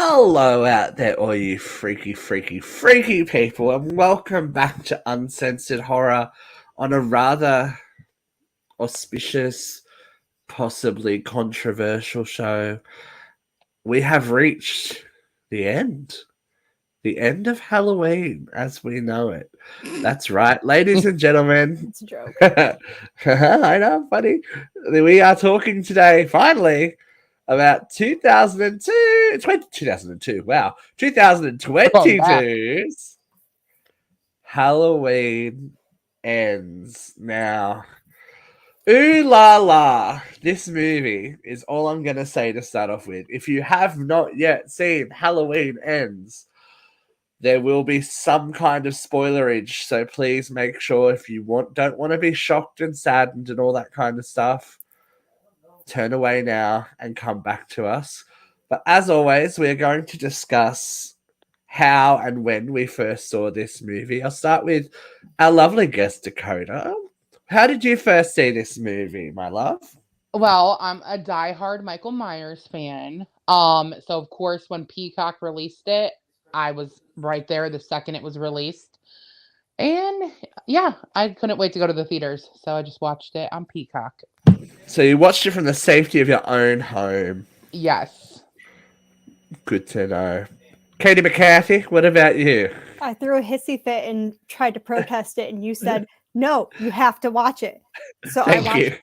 Hello out there, all you freaky people, and welcome back to Uncensored Horror on a rather auspicious, possibly controversial show. We have reached the end. The end of Halloween as we know it. That's right, ladies and gentlemen. It's a joke. I know, funny. We are talking today, finally, about 2002. Wow. 2022's Halloween Ends. Now, ooh la la. This movie is all I'm going to say to start off with. If you have not yet seen Halloween Ends, there will be some kind of spoilerage, so please make sure if you don't want to be shocked and saddened and all that kind of stuff, turn away now and come back to us. But as always, we're going to discuss how and when we first saw this movie. I'll start with our lovely guest, Dakota. How did you first see this movie, my love? Well, I'm a diehard Michael Myers fan. So of course when Peacock released it, I was right there the second it was released. And yeah, I couldn't wait to go to the theaters. So I just watched it on Peacock. So you watched it from the safety of your own home. Yes. Good to know. Katie McCarthy, what about you? I threw a hissy fit and tried to protest it, and you said, no, you have to watch it. So Thank I you.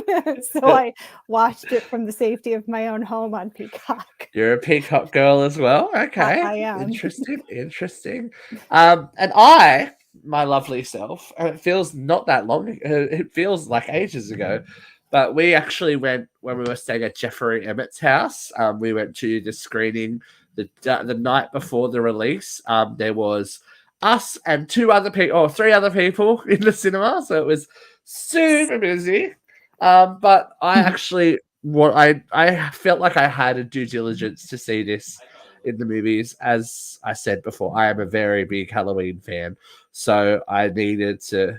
watched So I watched it from the safety of my own home on Peacock. You're a Peacock girl as well? Okay. I am. Interesting. And I, my lovely self, and it feels not that long, it feels like ages ago, but we actually went, when we were staying at Jeffrey Emmett's house, we went to the screening the night before the release. There was us and three other people in the cinema, so it was super busy. But I actually I felt like I had a due diligence to see this in the movies. As I said before, I am a very big Halloween fan, so I needed to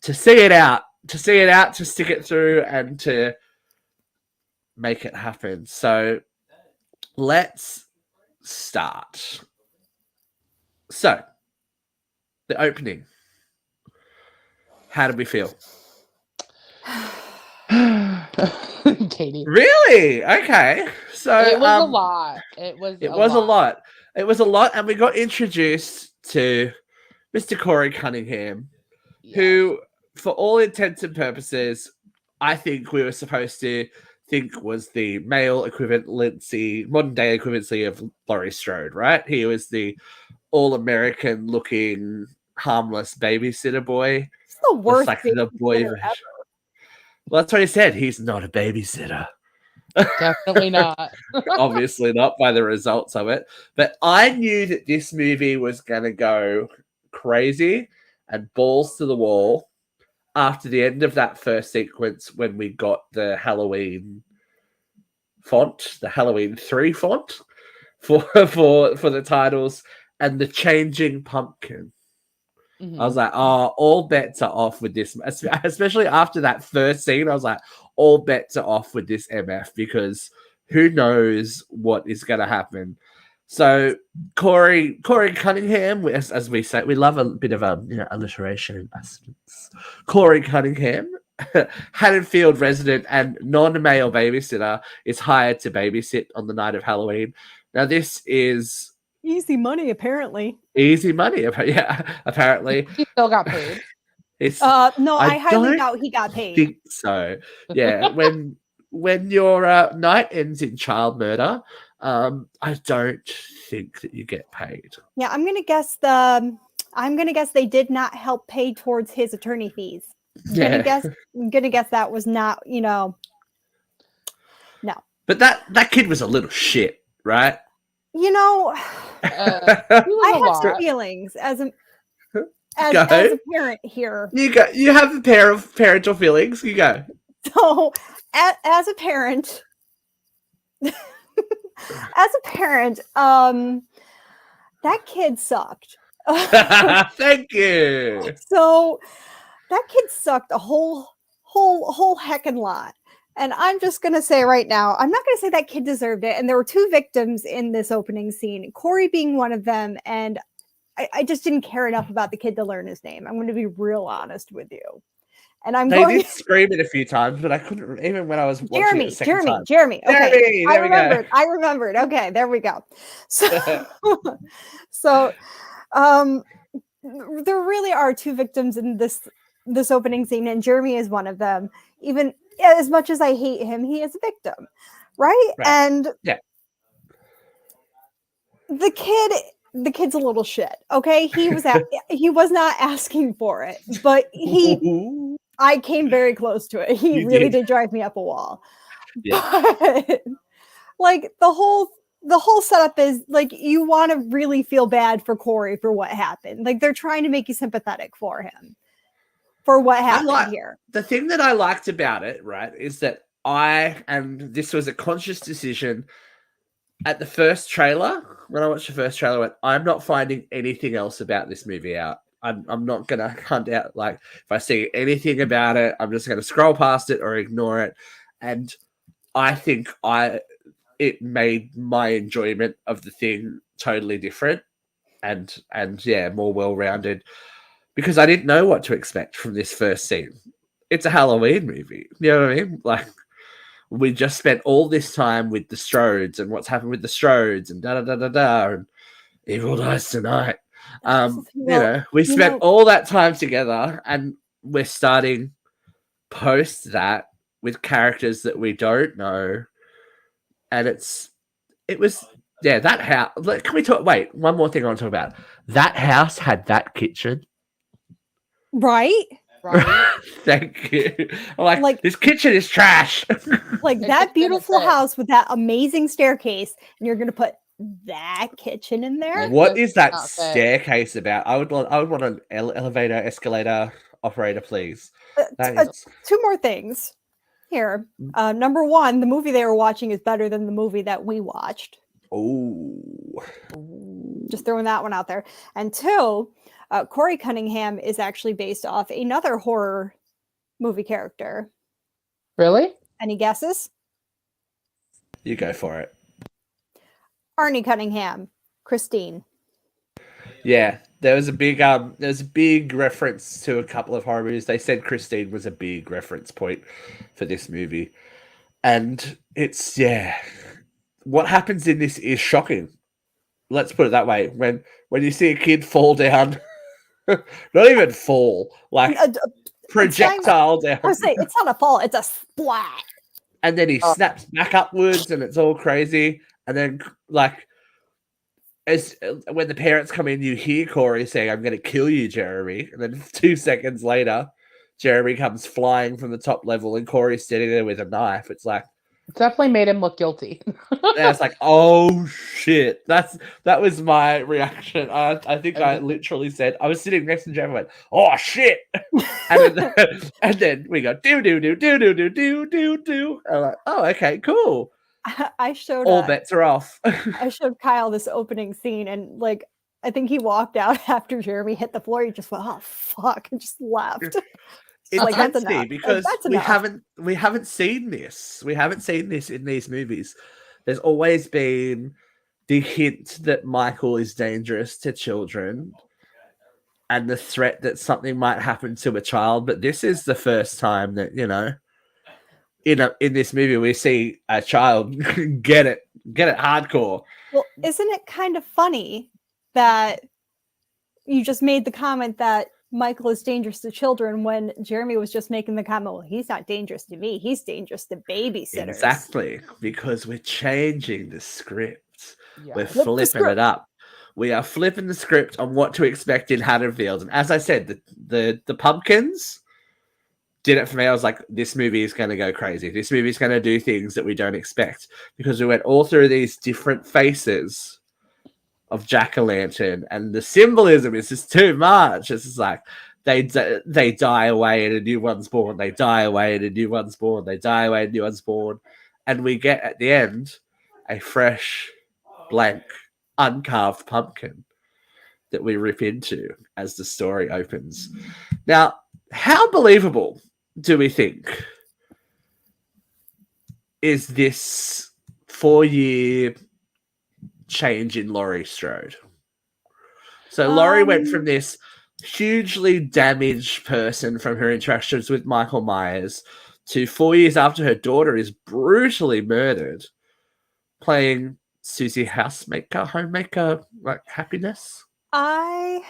see it out, to stick it through, and to make it happen. So let's start. So the opening. How did we feel? Katie. Really? Okay. So it was a lot. It was a lot. It was a lot, and we got introduced to Mr. Corey Cunningham, who, for all intents and purposes, I think we were supposed to think was the male equivalency, modern day equivalency of Laurie Strode, right? He was the all-American looking, harmless babysitter boy. It's the worst like the boy ever. Well, that's what he said. He's not a babysitter. Definitely not. Obviously not by the results of it. But I knew that this movie was going to go crazy and balls to the wall after the end of that first sequence when we got the Halloween font, the Halloween 3 font for the titles, and the changing pumpkin. Mm-hmm. I was like, oh, all bets are off with this. Especially after that first scene, I was like, all bets are off with this MF, because who knows what is going to happen. So Corey Cunningham, as we say, we love a bit of alliteration in essence. Corey Cunningham, Haddonfield resident and non-male babysitter, is hired to babysit on the night of Halloween. Now, this is easy money, apparently. Easy money, yeah. Apparently, he still got paid. No, I highly doubt he got paid. Think so. Yeah, when your night ends in child murder, I don't think that you get paid. Yeah, I'm gonna guess they did not help pay towards his attorney fees. I'm gonna guess that was not, no. But that kid was a little shit, right? I have some feelings as a parent here. You have a pair of parental feelings. You go. So, as a parent, that kid sucked. Thank you. So that kid sucked a whole heckin' lot. And I'm just going to say right now, I'm not going to say that kid deserved it. And there were 2 victims in this opening scene, Corey being one of them. And I just didn't care enough about the kid to learn his name. I'm going to be real honest with you. And They did scream it a few times, but I couldn't, even when I was watching it the second time. Jeremy. Okay. Jeremy, I remembered. Okay, there we go. So, there really are 2 victims in this opening scene, and Jeremy is one of them. Even as much as I hate him, he is a victim, right? And the kid's a little shit. Okay, he was not asking for it, but I came very close to it. He really did drive me up a wall. Yeah. But like the whole setup is like you want to really feel bad for Corey for what happened. Like they're trying to make you sympathetic for him for what happened here. The thing that I liked about it, right, is that and this was a conscious decision at the first trailer. When I watched the first trailer, I went, I'm not finding anything else about this movie out. I'm not going to hunt out, like, if I see anything about it, I'm just going to scroll past it or ignore it. And I think it made my enjoyment of the thing totally different and yeah, more well-rounded, because I didn't know what to expect from this first scene. It's a Halloween movie. You know what I mean? Like, we just spent all this time with the Strodes and what's happened with the Strodes and da-da-da-da-da and Evil Dies Tonight. We spent all that time together, and we're starting post that with characters that we don't know. And it was that house. Can we talk? Wait, one more thing I want to talk about. That house had that kitchen. Right. Thank you. I'm like, this kitchen is trash. Like that beautiful house with that amazing staircase, and you're going to put that kitchen in there? What is that staircase about? I would want an elevator, escalator operator, please. 2 more things here. Number 1, the movie they were watching is better than the movie that we watched. Oh, just throwing that one out there. And 2, Corey Cunningham is actually based off another horror movie character. Really? Any guesses? You go for it. Arnie Cunningham, Christine. Yeah, there was a big reference to a couple of horror movies. They said Christine was a big reference point for this movie. And it's, what happens in this is shocking. Let's put it that way. When you see a kid fall down, not even fall, like projectile down. I would say it's not a fall, it's a splat. And then he snaps back upwards and it's all crazy. And then, like, when the parents come in, you hear Corey saying, I'm going to kill you, Jeremy. And then 2 seconds later, Jeremy comes flying from the top level and Corey's standing there with a knife. It's like... It definitely made him look guilty. Yeah, it's like, oh, shit. That was my reaction. I think I literally said, I was sitting next to Jeremy and went, oh, shit. and then we go, do. I'm like, oh, okay, cool. I showed all bets are off. I showed Kyle this opening scene, and like I think he walked out after Jeremy hit the floor. He just went, "Oh fuck," and just left. It's like that's enough. Because we haven't seen this. We haven't seen this in these movies. There's always been the hint that Michael is dangerous to children, and the threat that something might happen to a child. But this is the first time that in this movie, we see a child get it hardcore. Well, isn't it kind of funny that you just made the comment that Michael is dangerous to children when Jeremy was just making the comment, well, he's not dangerous to me, he's dangerous to babysitters. Exactly, because we're changing the script. Yeah. We're flipping it up. We are flipping the script on what to expect in Haddonfield. And as I said, the pumpkins did it for me. I was like, this movie is going to go crazy. This movie is going to do things that we don't expect, because we went all through these different faces of Jack-o'-lantern, and the symbolism is just too much. It's just like they die away and a new one's born. They die away and a new one's born. They die away and a new one's born. And we get at the end a fresh, blank, uncarved pumpkin that we rip into as the story opens. Now, how believable do we think is this 4-year change in Laurie Strode. So Laurie went from this hugely damaged person from her interactions with Michael Myers to 4 years after her daughter is brutally murdered, playing Susie homemaker, like happiness. I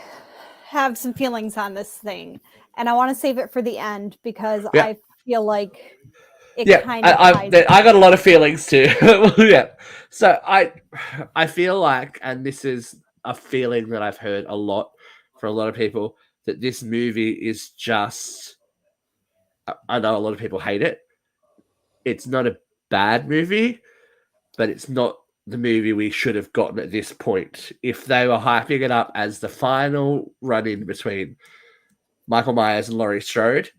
have some feelings on this thing, and I want to save it for the end because Yeah. I feel like it Yeah, kind of I got a lot of feelings too. Yeah, so I feel like, and this is a feeling that I've heard a lot from a lot of people, that this movie is just. I know a lot of people hate it. It's not a bad movie, but it's not the movie we should have gotten at this point. If they were hyping it up as the final run-in between Michael Myers and Laurie Strode,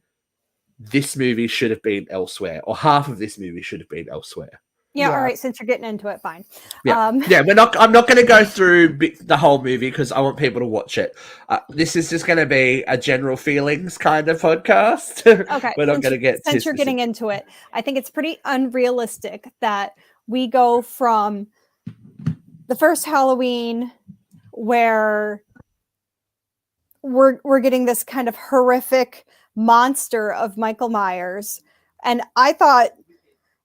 this movie should have been elsewhere, or half of this movie should have been elsewhere. Yeah, all right. Since you're getting into it, fine. Yeah, yeah. I'm not going to go through the whole movie because I want people to watch it. This is just going to be a general feelings kind of podcast. Okay, we're not going to get. Since you're getting into it, I think it's pretty unrealistic that we go from the first Halloween where we're getting this kind of horrific monster of Michael Myers, and I thought,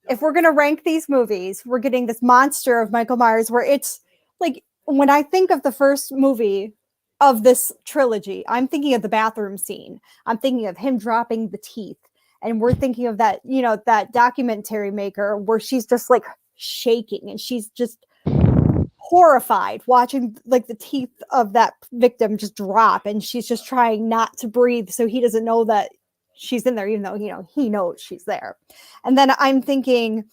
if we're going to rank these movies, we're getting this monster of Michael Myers where it's like, when I think of the first movie of this trilogy, I'm thinking of the bathroom scene. I'm thinking of him dropping the teeth. And we're thinking of that, that documentary maker where she's just like shaking and she's just horrified watching like the teeth of that victim just drop. And she's just trying not to breathe so he doesn't know that she's in there, even though, he knows she's there. And then I'm thinking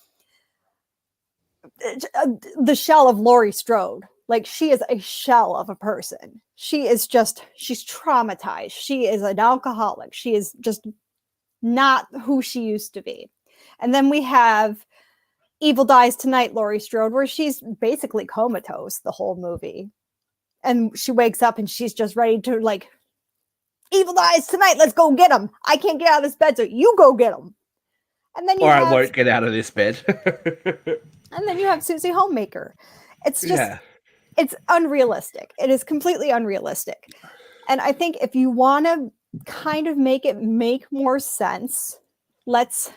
the shell of Laurie Strode. Like, she is a shell of a person. She's traumatized. She is an alcoholic. She is just not who she used to be. And then we have Evil Dies Tonight, Laurie Strode, where she's basically comatose the whole movie. And she wakes up and she's just ready to like, Evil Dies Tonight, let's go get him. I can't get out of this bed, so you go get him. And then I won't get out of this bed. And then you have Susie Homemaker. It's just, it's unrealistic. It is completely unrealistic. And I think if you want to kind of make it make more sense, let's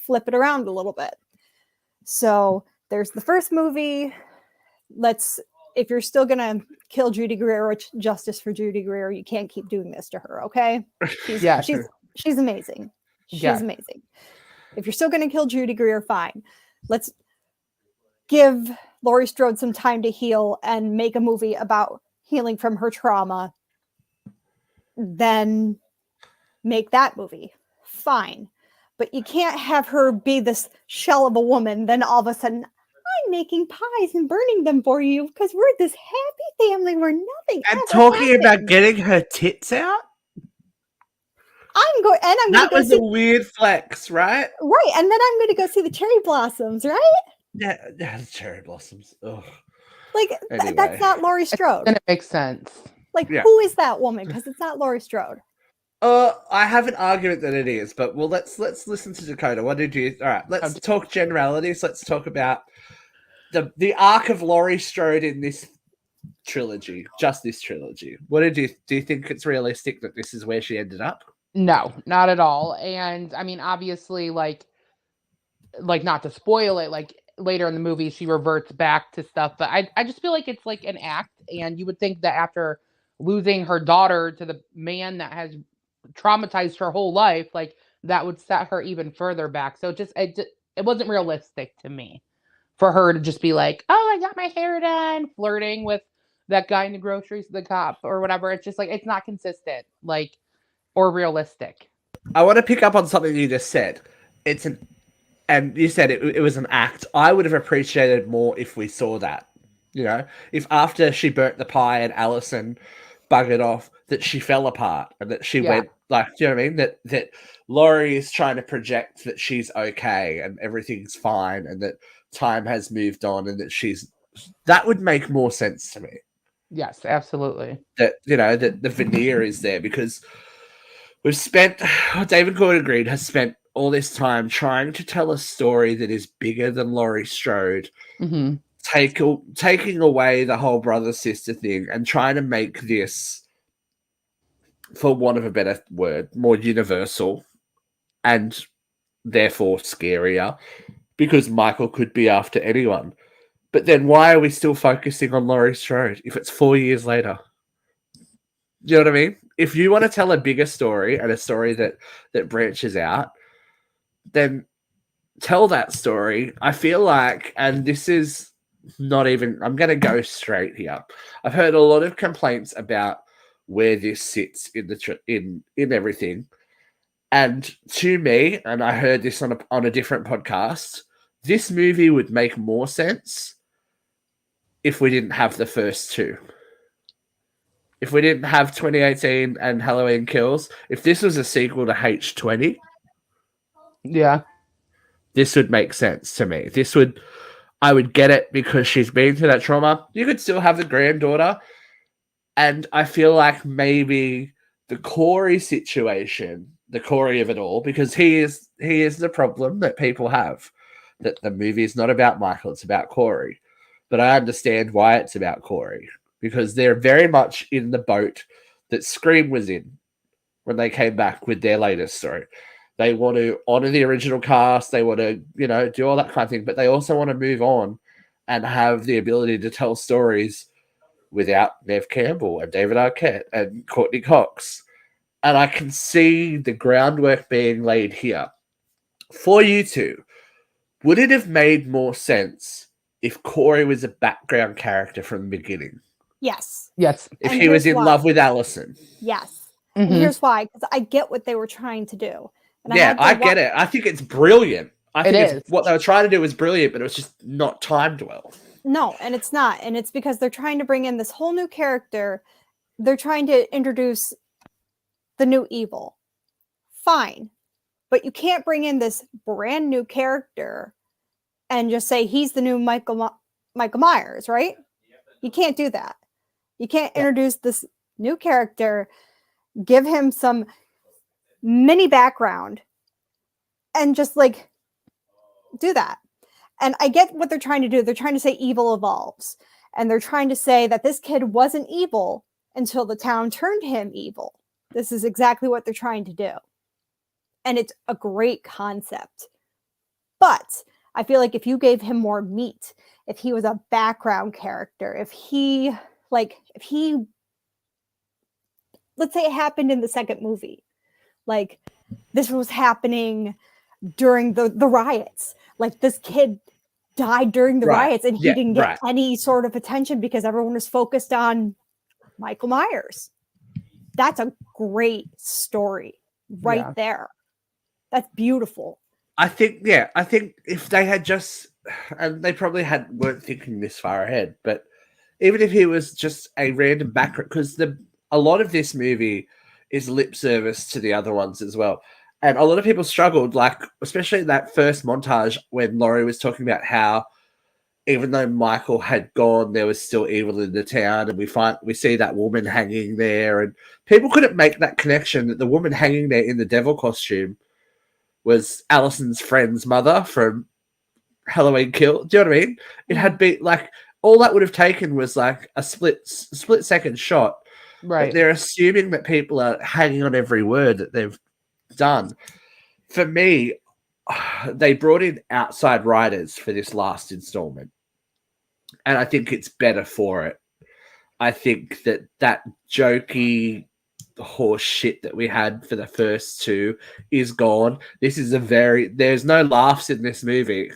flip it around a little bit. So there's the first movie. If you're still going to kill Judy Greer, which justice for Judy Greer, you can't keep doing this to her, okay? She's amazing. She's amazing. If you're still going to kill Judy Greer, fine. Let's give Laurie Strode some time to heal and make a movie about healing from her trauma. Then make that movie. Fine. But you can't have her be this shell of a woman, then all of a sudden, I'm making pies and burning them for you because we're this happy family where nothing and ever talking happened. about getting her tits out. That was a weird flex, right? Right, and then I'm going to go see the cherry blossoms, right? Yeah, the cherry blossoms. Ugh. Like, Anyway. That's not Laurie Strode. And it makes sense. Like, who is that woman? Because it's not Laurie Strode. I have an argument that it is, but let's listen to Dakota. What did you? All right, let's talk generalities. Let's talk about the arc of Laurie Strode in this trilogy, just this trilogy. What do you think it's realistic that this is where she ended up? No, not at all. And I mean, obviously, like not to spoil it, like later in the movie, she reverts back to stuff. But I just feel like it's like an act. And you would think that after losing her daughter to the man that has traumatized her whole life, like that would set her even further back. So it wasn't realistic to me for her to just be like, oh, I got my hair done, flirting with that guy in the groceries, the cop or whatever. It's just like, it's not consistent, like, or realistic. I want to pick up on something you just said. And you said it was an act. I would have appreciated more if we saw that. If after she burnt the pie and Allison buggered off, that she fell apart and that she went, like, do you know what I mean? That Laurie is trying to project that she's okay and everything's fine and that time has moved on and that would make more sense to me. Yes, absolutely. That, that the veneer is there because David Gordon Green has spent all this time trying to tell a story that is bigger than Laurie Strode, Mm-hmm. taking away the whole brother sister thing and trying to make this, for want of a better word, more universal and therefore scarier, because Michael could be after anyone. But then why are we still focusing on Laurie Strode if it's 4 years later? Do you know what I mean? If you want to tell a bigger story and a story that branches out, then tell that story. I feel like, and this is not even, I'm going to go straight here. I've heard a lot of complaints about where this sits in the in everything. And to me, and I heard this on a different podcast, this movie would make more sense if we didn't have the first two. If we didn't have 2018 and Halloween Kills, if this was a sequel to H20, Yeah. this would make sense to me. I would get it because she's been through that trauma. You could still have the granddaughter. And I feel like maybe the Corey situation, the Corey of it all, because he is the problem that people have. That the movie is not about Michael, it's about Corey. But I understand why it's about Corey. Because they're very much in the boat that Scream was in when they came back with their latest story. They want to honor the original cast. They want to, do all that kind of thing. But they also want to move on and have the ability to tell stories without Neve Campbell and David Arquette and Courtney Cox. And I can see the groundwork being laid here. For you two, would it have made more sense if Corey was a background character from the beginning? Yes. Yes. If he was in love with Allison? Yes. Mm-hmm. And here's why, because I get what they were trying to do. And I get it. I think it's brilliant. I think what they were trying to do was brilliant, but it was just not timed well. No, and it's not. And it's because they're trying to bring in this whole new character. They're trying to introduce the new evil. Fine. But you can't bring in this brand new character and just say he's the new Michael Myers, right? You can't do that. You can't introduce this new character, give him some mini background, and just do that. And I get what they're trying to do. They're trying to say evil evolves. And they're trying to say that this kid wasn't evil until the town turned him evil. This is exactly what they're trying to do. And it's a great concept. But I feel like if you gave him more meat, if he was a background character, if he, let's say it happened in the second movie, this was happening during the riots. This kid died during the riots and he didn't get any sort of attention because everyone was focused on Michael Myers. That's a great story there. That's beautiful. I think if they had just, and they probably weren't thinking this far ahead, but even if he was just a random background, because a lot of this movie is lip service to the other ones as well. And a lot of people struggled, especially in that first montage when Laurie was talking about how even though Michael had gone, there was still evil in the town, and we see that woman hanging there, and people couldn't make that connection that the woman hanging there in the devil costume was Allison's friend's mother from Halloween Kill. Do you know what I mean? It had been all that would have taken was a split second shot. Right. But they're assuming that people are hanging on every word that they've done. For me, they brought in outside writers for this last installment, and I think it's better for it. I think that jokey horse shit that we had for the first two is gone. This is there's no laughs in this movie.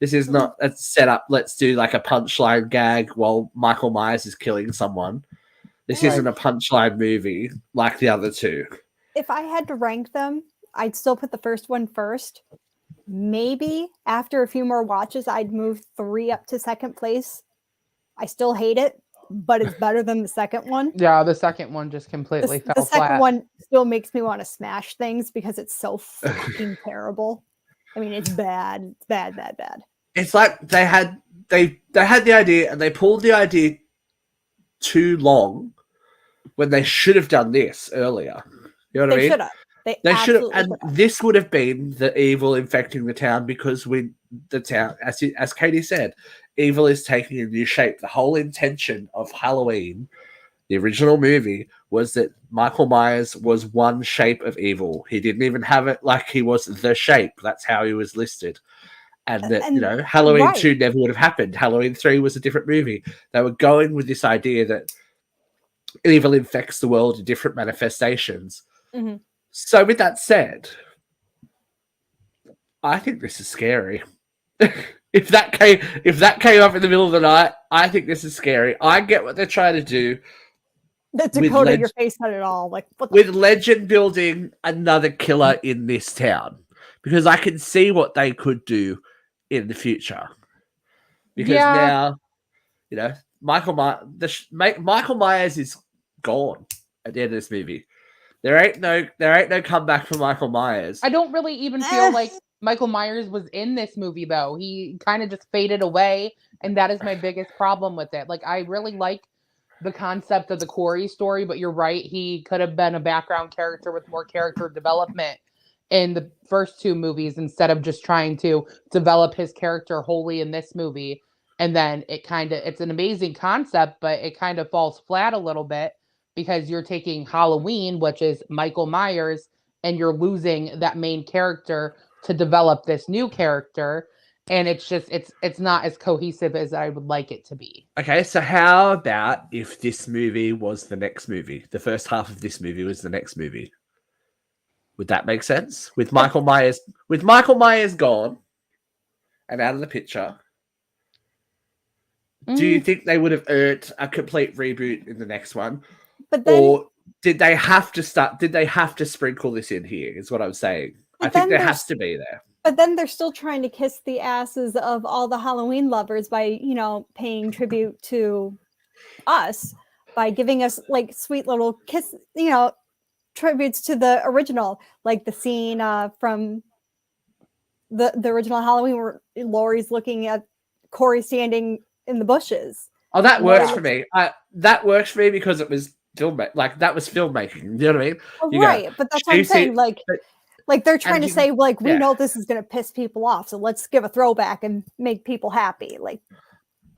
This is not a setup. Let's do a punchline gag while Michael Myers is killing someone. This isn't a punchline movie like the other two. If I had to rank them, I'd still put the first one first. Maybe after a few more watches, I'd move 3 up to second place. I still hate it, but it's better than the second one. Yeah, the second one just completely fell flat. The second one still makes me want to smash things because it's so fucking terrible. I mean, it's bad. It's bad, bad, bad. It's like they had the idea and they pulled the idea too long when they should have done this earlier. You know what I mean? They should have, absolutely and could have. this would have been the evil infecting the town because the town, as Katie said, evil is taking a new shape. The whole intention of Halloween, the original movie, was that Michael Myers was one shape of evil. He didn't even have it like he was the shape. That's how he was listed. And that, And Halloween right. 2 never would have happened. Halloween 3 was a different movie. They were going with this idea that evil infects the world in different manifestations. Mm-hmm. So with that said, I think this is scary. if that came up in the middle of the night, I think this is scary. I get what they're trying to do. The Dakota, your face not at all. Like what with legend building another killer in this town. Because I can see what they could do in the future. Because now, Michael Myers is gone at the end of this movie. There ain't no comeback for Michael Myers. I don't really even feel like Michael Myers was in this movie, though. He kind of just faded away, and that is my biggest problem with it. Like, I really like the concept of the Corey story, but you're right. He could have been a background character with more character development in the first two movies instead of just trying to develop his character wholly in this movie. And then it's an amazing concept, but it kind of falls flat a little bit because you're taking Halloween, which is Michael Myers, and you're losing that main character to develop this new character. And it's just, it's not as cohesive as I would like it to be. Okay, so how about if this movie was the next movie? The first half of this movie was the next movie. Would that make sense? With Michael Myers gone and out of the picture, do you think they would have earned a complete reboot in the next one? But then, or did they have to sprinkle this in here, is what I'm saying. I think there has to be there. But then they're still trying to kiss the asses of all the Halloween lovers by, paying tribute to us by giving us like sweet little kiss, tributes to the original, like the scene from the original Halloween where Laurie's looking at Corey standing in the bushes. Oh, that works for me. That works for me because it was that was filmmaking. You know what I mean? Right, but that's what I'm saying. Like they're trying to say, like, we know this is going to piss people off, so let's give a throwback and make people happy. Like,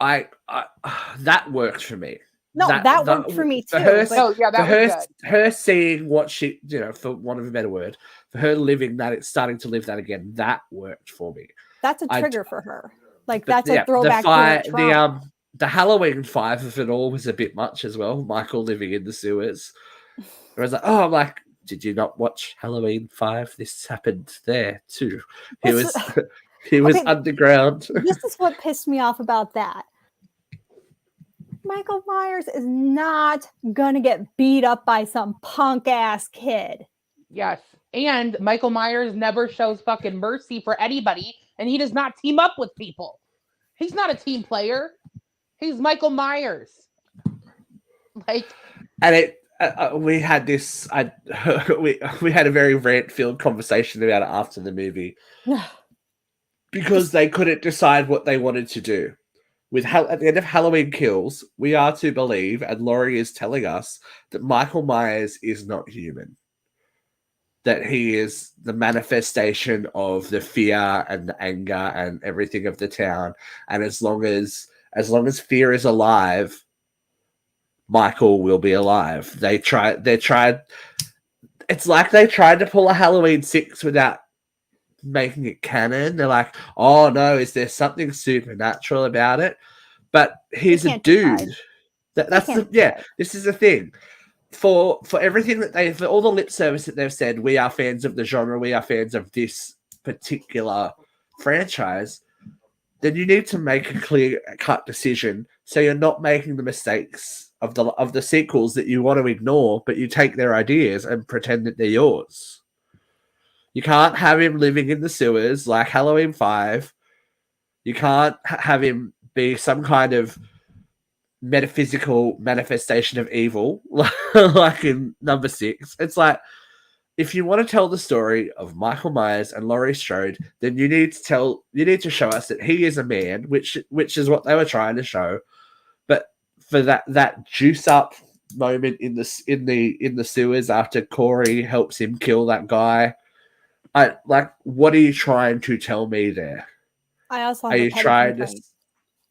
that worked for me. No, that worked for me too. Her seeing what she, for want of a better word, for her living that, it's starting to live that again. That worked for me. That's a trigger for her. Like that's a throwback to trauma. The Halloween 5 of it all was a bit much as well. Michael living in the sewers. I was like, I'm like, did you not watch Halloween 5? This happened there too. He was underground. This is what pissed me off about that. Michael Myers is not gonna get beat up by some punk ass kid. Yes. And Michael Myers never shows fucking mercy for anybody, and he does not team up with people. He's not a team player. He's Michael Myers. And we had this. We had a very rant-filled conversation about it after the movie because they couldn't decide what they wanted to do. At the end of Halloween Kills, we are to believe, and Laurie is telling us, that Michael Myers is not human. That he is the manifestation of the fear and the anger and everything of the town. And as long as fear is alive, Michael will be alive. They tried. It's like they tried to pull a Halloween 6 without making it canon. They're like, oh no, is there something supernatural about it? But he's a dude. This is the thing. For everything that for all the lip service that they've said, we are fans of the genre, we are fans of this particular franchise, then you need to make a clear-cut decision so you're not making the mistakes of the sequels that you want to ignore, but you take their ideas and pretend that they're yours. You can't have him living in the sewers like Halloween 5. You can't have him be some kind of metaphysical manifestation of evil like in number 6. It's like, if you want to tell the story of Michael Myers and Laurie Strode, then you need to show us that he is a man, which is what they were trying to show. But for that juice up moment in the sewers after Corey helps him kill that guy. I like. What are you trying to tell me there? I also Are have a you petty trying to? complaint.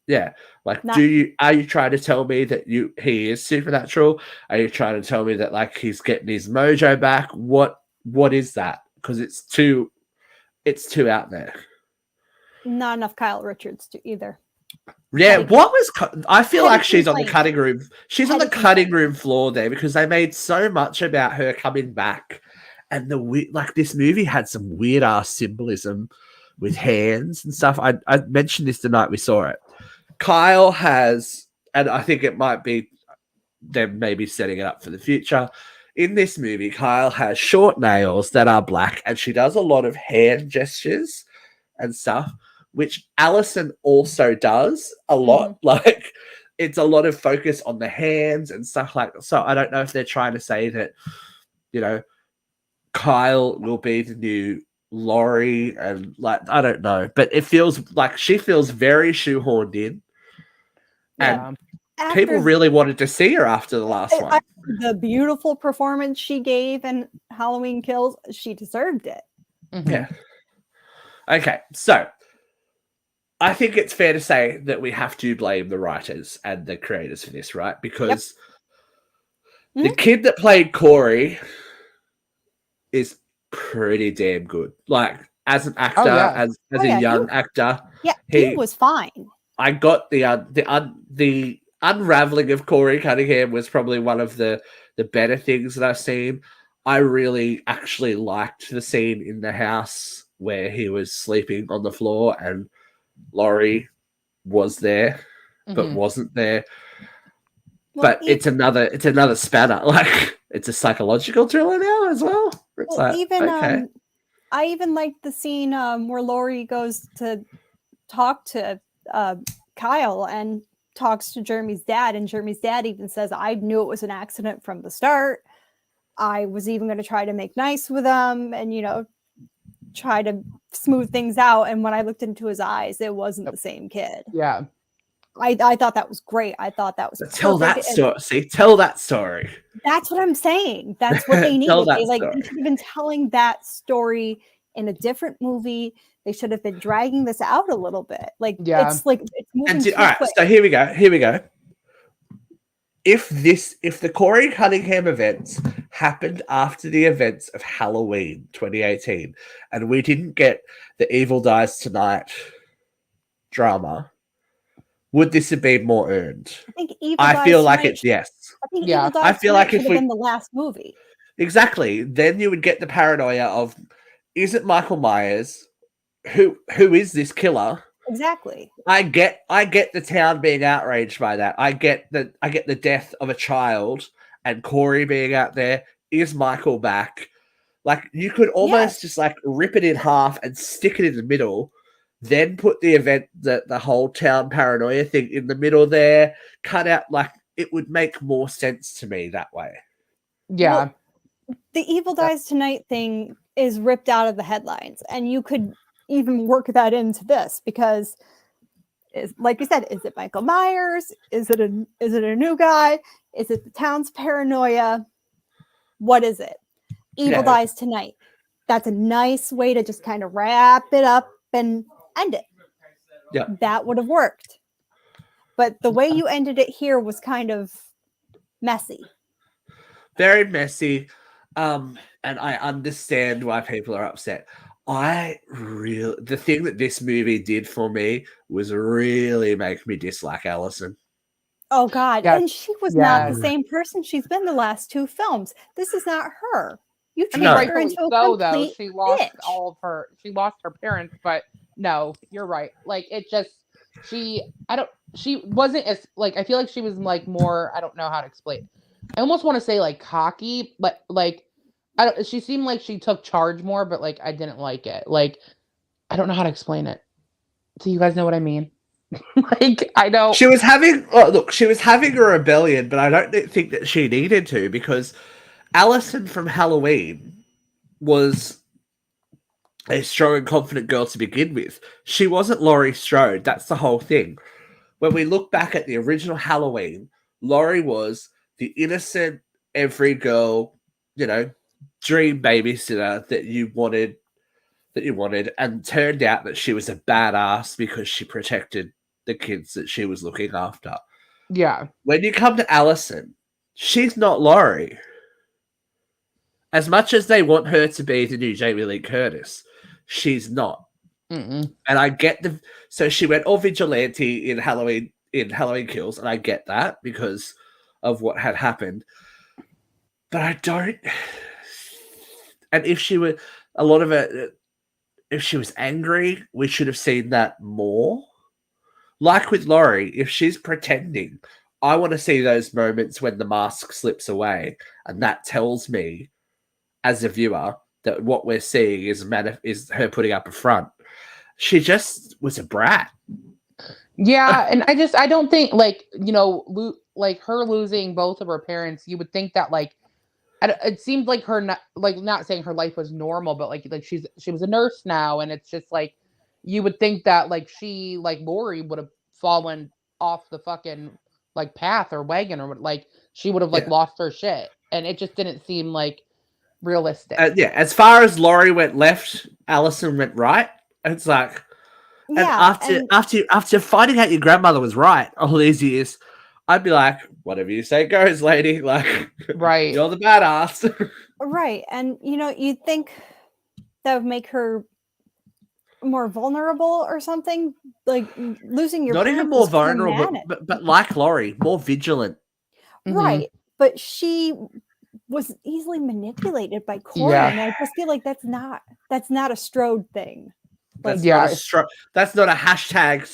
Yeah, like, Not- are you trying to tell me that he is supernatural? Are you trying to tell me that like he's getting his mojo back? What is that? Because it's too out there. Not enough Kyle Richards to either. Yeah, Petty what was? I feel petty like she's on the complaint. cutting room. She's on the Petty cutting complaint. room floor there because they made so much about her coming back, and like this movie had some weird ass symbolism with hands and stuff. I mentioned this the night we saw it. Kyle has, and I think it might be they're maybe setting it up for the future. In this movie, Kyle has short nails that are black, and she does a lot of hand gestures and stuff, which Allison also does a lot. Like, it's a lot of focus on the hands and stuff like that. So I don't know if they're trying to say that, you know, Kyle will be the new Laurie, and like, I don't know, but it feels like she feels very shoehorned in. Yeah. And people really wanted to see her after the last one. The beautiful performance she gave in Halloween Kills, she deserved it. Mm-hmm. Yeah. Okay, so I think it's fair to say that we have to blame the writers and the creators for this, right? Because the kid that played Corey is pretty damn good. Like, as an actor, as a young actor, he was fine. I got the unraveling of Corey Cunningham was probably one of the better things that I've seen. I really actually liked the scene in the house where he was sleeping on the floor and Laurie was there but wasn't there. Well, but it's another spanner. Like, it's a psychological thriller now as well. It's like, okay. I even liked the scene where Laurie goes to talk to Kyle and talks to Jeremy's dad, and Jeremy's dad even says, I knew it was an accident from the start. I was even going to try to make nice with him and, you know, try to smooth things out. And when I looked into his eyes, it wasn't the same kid. Yeah. I thought that was great. I thought that was tell that story. See, tell that story. That's what I'm saying. That's what they needed. They should have been telling that story in a different movie. They should have been dragging this out a little bit. It's moving too all right, quick. So here we go. If the Corey Cunningham events happened after the events of Halloween 2018, and we didn't get the Evil Dies Tonight drama, would this have been more earned? I feel like it's yes. I think Evil Dies Tonight should have been the last movie. Exactly. Then you would get the paranoia of, is it Michael Myers? Who is this killer? Exactly. I get the town being outraged by that. I get the death of a child and Corey being out there. Is Michael back? Like, you could almost just like rip it in half and stick it in the middle, then put the event, the whole town paranoia thing in the middle there, cut out, like, it would make more sense to me that way. Yeah. Well, the Evil Dies Tonight thing is ripped out of the headlines, and you could even work that into this because, like you said, is it Michael Myers? Is it a new guy? Is it the town's paranoia? What is it? Evil Dies Tonight. That's a nice way to just kind of wrap it up and end it. Yeah, that would have worked. But the way you ended it here was kind of messy. Very messy. And I understand why people are upset. The thing that this movie did for me was really make me dislike Allison. Oh God. Yeah. And she was not the same person she's been the last two films. This is not her. You turned her into a complete she lost bitch. all of her, she lost her parents, but no, you're right. Like, it just, she wasn't as, like, I feel like she was like more, I don't know how to explain. I almost want to say like cocky, but like, she seemed like she took charge more, but like, I didn't like it. Like, I don't know how to explain it. So you guys know what I mean? Like, I know she was having a rebellion, but I don't think that she needed to, because Allison from Halloween was a strong and confident girl to begin with. She wasn't Laurie Strode. That's the whole thing. When we look back at the original Halloween, Laurie was the innocent, every girl, dream babysitter that you wanted, and turned out that she was a badass because she protected the kids that she was looking after. Yeah. When you come to Allison, she's not Laurie. As much as they want her to be the new Jamie Lee Curtis, she's not. Mm-mm. And I get so she went all vigilante in Halloween Kills, and I get that because of what had happened. But I don't. And if she were a lot of it, if she was angry, we should have seen that more. Like with Laurie, if she's pretending, I want to see those moments when the mask slips away, and that tells me, as a viewer, that what we're seeing is her putting up a front. She just was a brat. Yeah, and I don't think like like her losing both of her parents. You would think that like it seemed like her not saying her life was normal, but like she was a nurse now, and it's just like you would think that like she like Laurie would have fallen off the fucking like path or wagon or like she would have like lost her shit, and it just didn't seem like realistic. As far as Laurie went left, Allison went right. It's like, after finding out your grandmother was right all these years, I'd be like, whatever you say goes, lady. Like, right, you're the badass. Right, and you'd think that would make her more vulnerable or something, like losing your not parents even more vulnerable, but like Laurie, more vigilant. Right, but she was easily manipulated by Corey, and I just feel like that's not a Strode thing. That's not a hashtag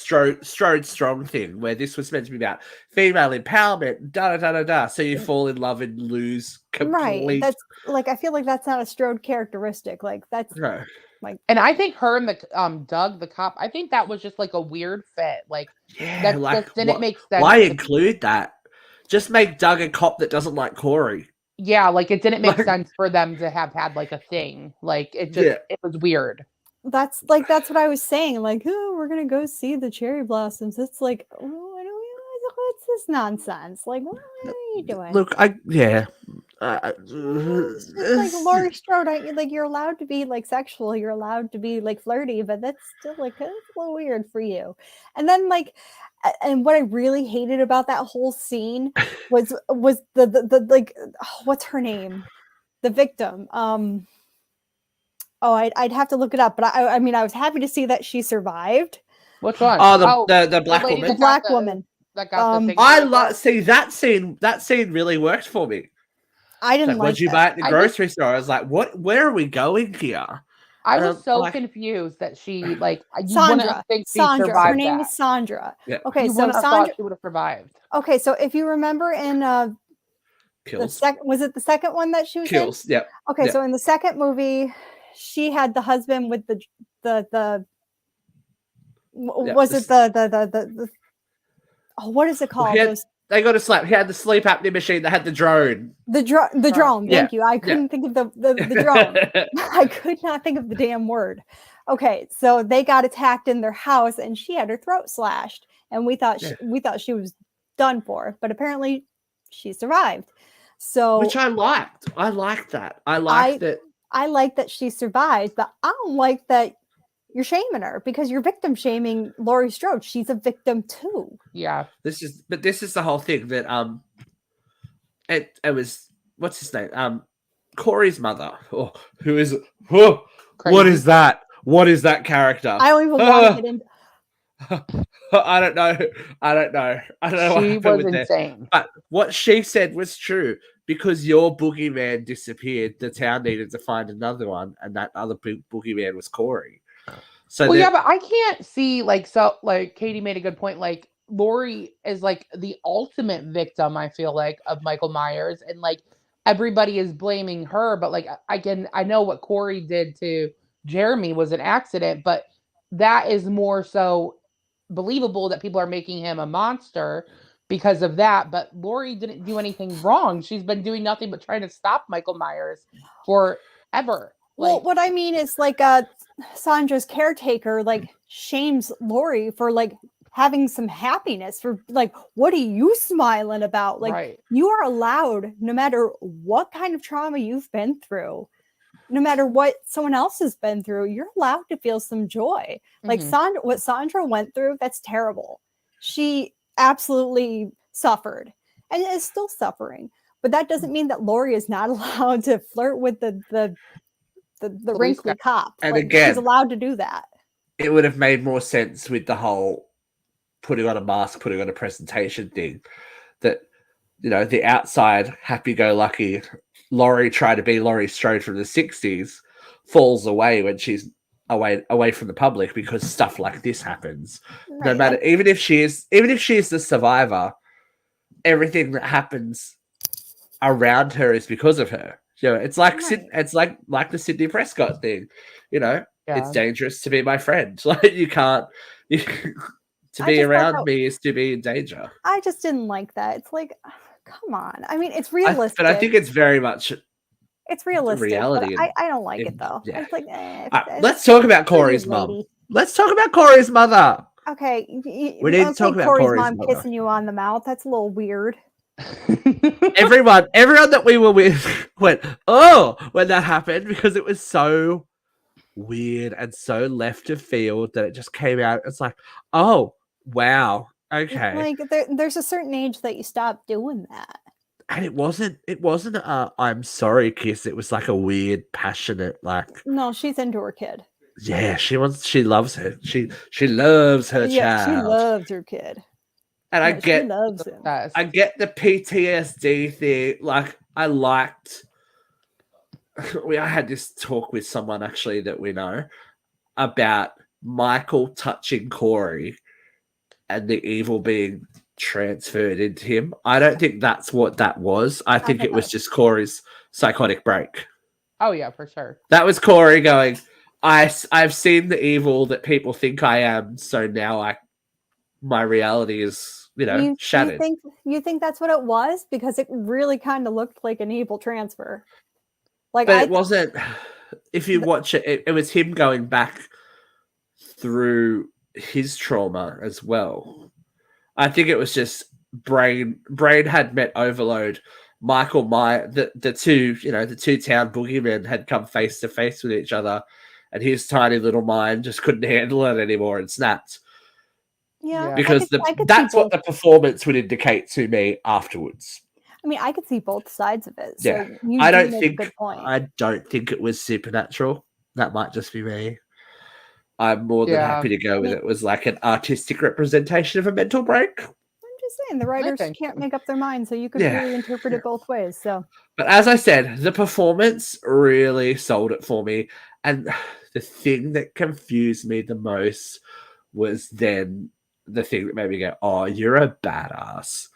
Strode strong thing where this was meant to be about female empowerment, da da da da. So you fall in love and lose completely. Right. That's like, I feel like that's not a Strode characteristic. Like that's like, and I think her and the Doug the cop, I think that was just like a weird fit. Like that like, didn't make sense. Why include that? Just make Doug a cop that doesn't like Corey. Yeah, like it didn't make sense for them to have had like a thing. Like it just it was weird. That's what I was saying. Like, oh, we're gonna go see the cherry blossoms. It's like, oh, I don't realize what's this nonsense. Like, what are you doing? Look, it's like Laurie Strode. Like, you're allowed to be like sexual. You're allowed to be like flirty, but that's still like it's a little weird for you. And then like, and what I really hated about that whole scene was the like, what's her name? The victim. I'd have to look it up, but I mean, I was happy to see that she survived. Which one? The black woman. The black woman. That got the I see that scene. That scene really worked for me. I didn't like. What'd you buy at the grocery store? I was like, "What? Where are we going here?" I was so confused that she like Sandra. Her name is Sandra. Yeah. Okay, so Sandra, thought she would have survived. Okay, so if you remember in Kills. was it the second one that she was Kills? in? Yep. Okay, so in the second movie, she had the husband with the what is it called? They got a slap. He had the sleep apnea machine. They had the drone. The drone. Thank you. I couldn't think of the drone. I could not think of the damn word. Okay, so they got attacked in their house, and she had her throat slashed, and we thought she was done for, but apparently she survived. So, which I liked. I liked that. I liked it. I like that she survived, but I don't like that you're shaming her because you're victim shaming Laurie Strode. She's a victim too. Yeah. This is the whole thing that it was, what's his name? Corey's mother. What is that? What is that character? I don't even want to get into. I don't know. I don't know She was insane. But what she said was true. Because your boogeyman disappeared, the town needed to find another one, and that other boogeyman was Corey. So yeah, but I can't see like Katie made a good point. Like Laurie is like the ultimate victim, I feel like, of Michael Myers, and like everybody is blaming her. But like I know what Corey did to Jeremy was an accident, but that is more so believable that people are making him a monster because of that. But Laurie didn't do anything wrong. She's been doing nothing but trying to stop Michael Myers forever. Well, what I mean is like Sandra's caretaker like shames Laurie for like having some happiness, for like, what are you smiling about? Like, Right. you are allowed, no matter what kind of trauma you've been through, no matter what someone else has been through, you're allowed to feel some joy. Like what Sandra went through, that's terrible. She absolutely suffered and is still suffering. But that doesn't mean that Laurie is not allowed to flirt with the wrinkly cop. And like, again, she's allowed to do that. It would have made more sense with the whole putting on a mask, putting on a presentation thing. That, you know, the outside happy-go-lucky Laurie tried to be Laurie Strode from the 60s falls away when she's away from the public because stuff like this happens. Right. No matter, even if she is the survivor, everything that happens around her is because of her. You know, it's like it's like the Sydney Prescott thing. You know, it's dangerous to be my friend. Like, you can't. To be around me is to be in danger. I just didn't like that. It's like, come on. I mean, it's realistic. But I think it's very much. It's realistic. Reality. I don't like it though. Yeah. It's like, let's talk about Corey's mom. Let's talk about Corey's mother. Okay. We need to talk about Corey's mom mother. Kissing you on the mouth. That's a little weird. Everyone that we were with went, oh, when that happened, because it was so weird and so left of field that it just came out. It's like, oh, wow. Okay. Like, there's a certain age that you stop doing that. And it wasn't I'm sorry kiss. It was like a weird, passionate, like. No, she's into her kid. Yeah, she loves her. She loves her child. She loves her kid. And I get, she loves him. I get the PTSD thing. Like, I had this talk with someone actually that we know about Michael touching Corey and the evil being transferred into him. I don't think that's what that was. I think it was just Corey's psychotic break. Oh yeah, for sure. That was Corey going, I've seen the evil that people think I am, so now my reality is, shattered. You think that's what it was? Because it really kind of looked like an evil transfer. Like, but it wasn't. If you watch it, it was him going back through his trauma as well. I think it was just Brain had met overload. Michael Myers, the two town boogeymen had come face to face with each other, and his tiny little mind just couldn't handle it anymore and snapped. Yeah, because that's what the performance would indicate to me afterwards. I mean, I could see both sides of it. So yeah, I don't think it was supernatural. That might just be me. I'm more than happy to go with it. It was like an artistic representation of a mental break. I'm just saying, the writers can't make up their minds, so you could really interpret it both ways. So, but as I said, the performance really sold it for me, and the thing that confused me the most was then the thing that made me go, "Oh, you're a badass."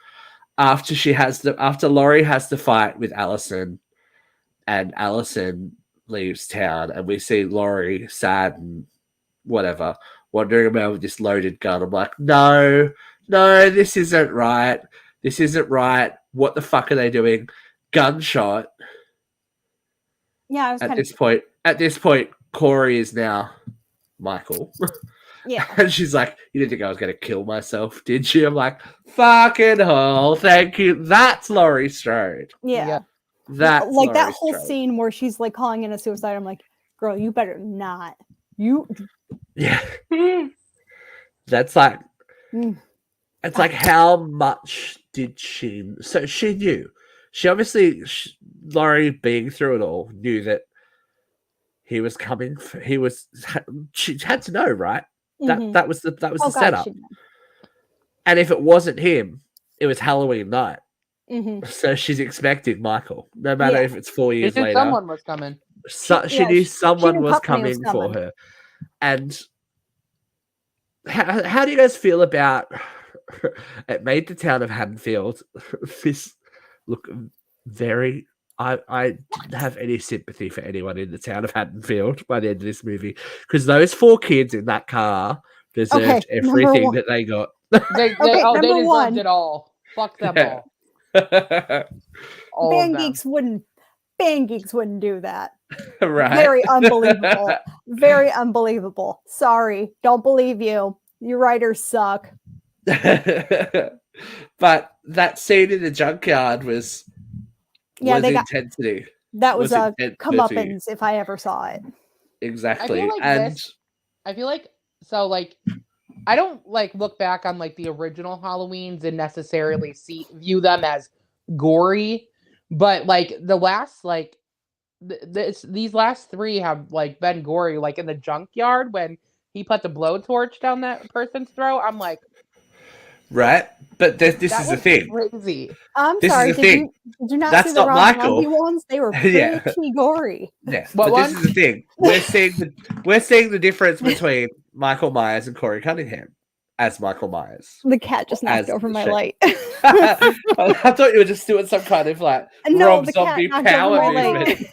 After Laurie has the fight with Allison, and Allison leaves town, and we see Laurie sad and whatever, wandering around with this loaded gun. I'm like, no, this isn't right. This isn't right. What the fuck are they doing? Gunshot. Yeah, I was at this point, Corey is now Michael. Yeah. And she's like, you didn't think I was going to kill myself, did you? I'm like, fucking hell, thank you. That's Laurie Strode. Yeah. That's like Laurie that whole Strode. scene where she's like calling in a suicide. I'm like, girl, you better not. Yeah. That's like, it's like, how much did she? So she knew. She obviously, Laurie being through it all, knew that he was coming. She had to know, right? That was the setup. And if it wasn't him, it was Halloween night. So she's expecting Michael, no matter if it's 4 years later. Someone was coming. She knew someone was coming for her. And how do you guys feel about it? Made the town of Haddonfield this look very. I didn't have any sympathy for anyone in the town of Haddonfield by the end of this movie, because those 4 kids in that car deserved everything that they got. They deserved it all. Fuck them all. Band Geeks wouldn't do that. Right. Very unbelievable. Very unbelievable. Sorry. Don't believe you. Your writers suck. But that scene in the junkyard was intensity. that was a intensity. comeuppance if I ever saw it. Exactly. I feel like so like I don't like look back on like the original Halloweens and necessarily view them as gory, but like the last like these last three have like been gory. Like in the junkyard when he put the blowtorch down that person's throat, I'm like, right. But this is the thing. Crazy. I'm this sorry. Is the thing. Did you not That's see the not Rob Michael. Zombie ones? They were pretty Yeah. gory. Yeah, What but one? this is the thing. We're seeing the difference between Michael Myers and Corey Cunningham as Michael Myers. The cat just knocked over my light. I thought you were just doing some kind of like Rob Zombie power movement.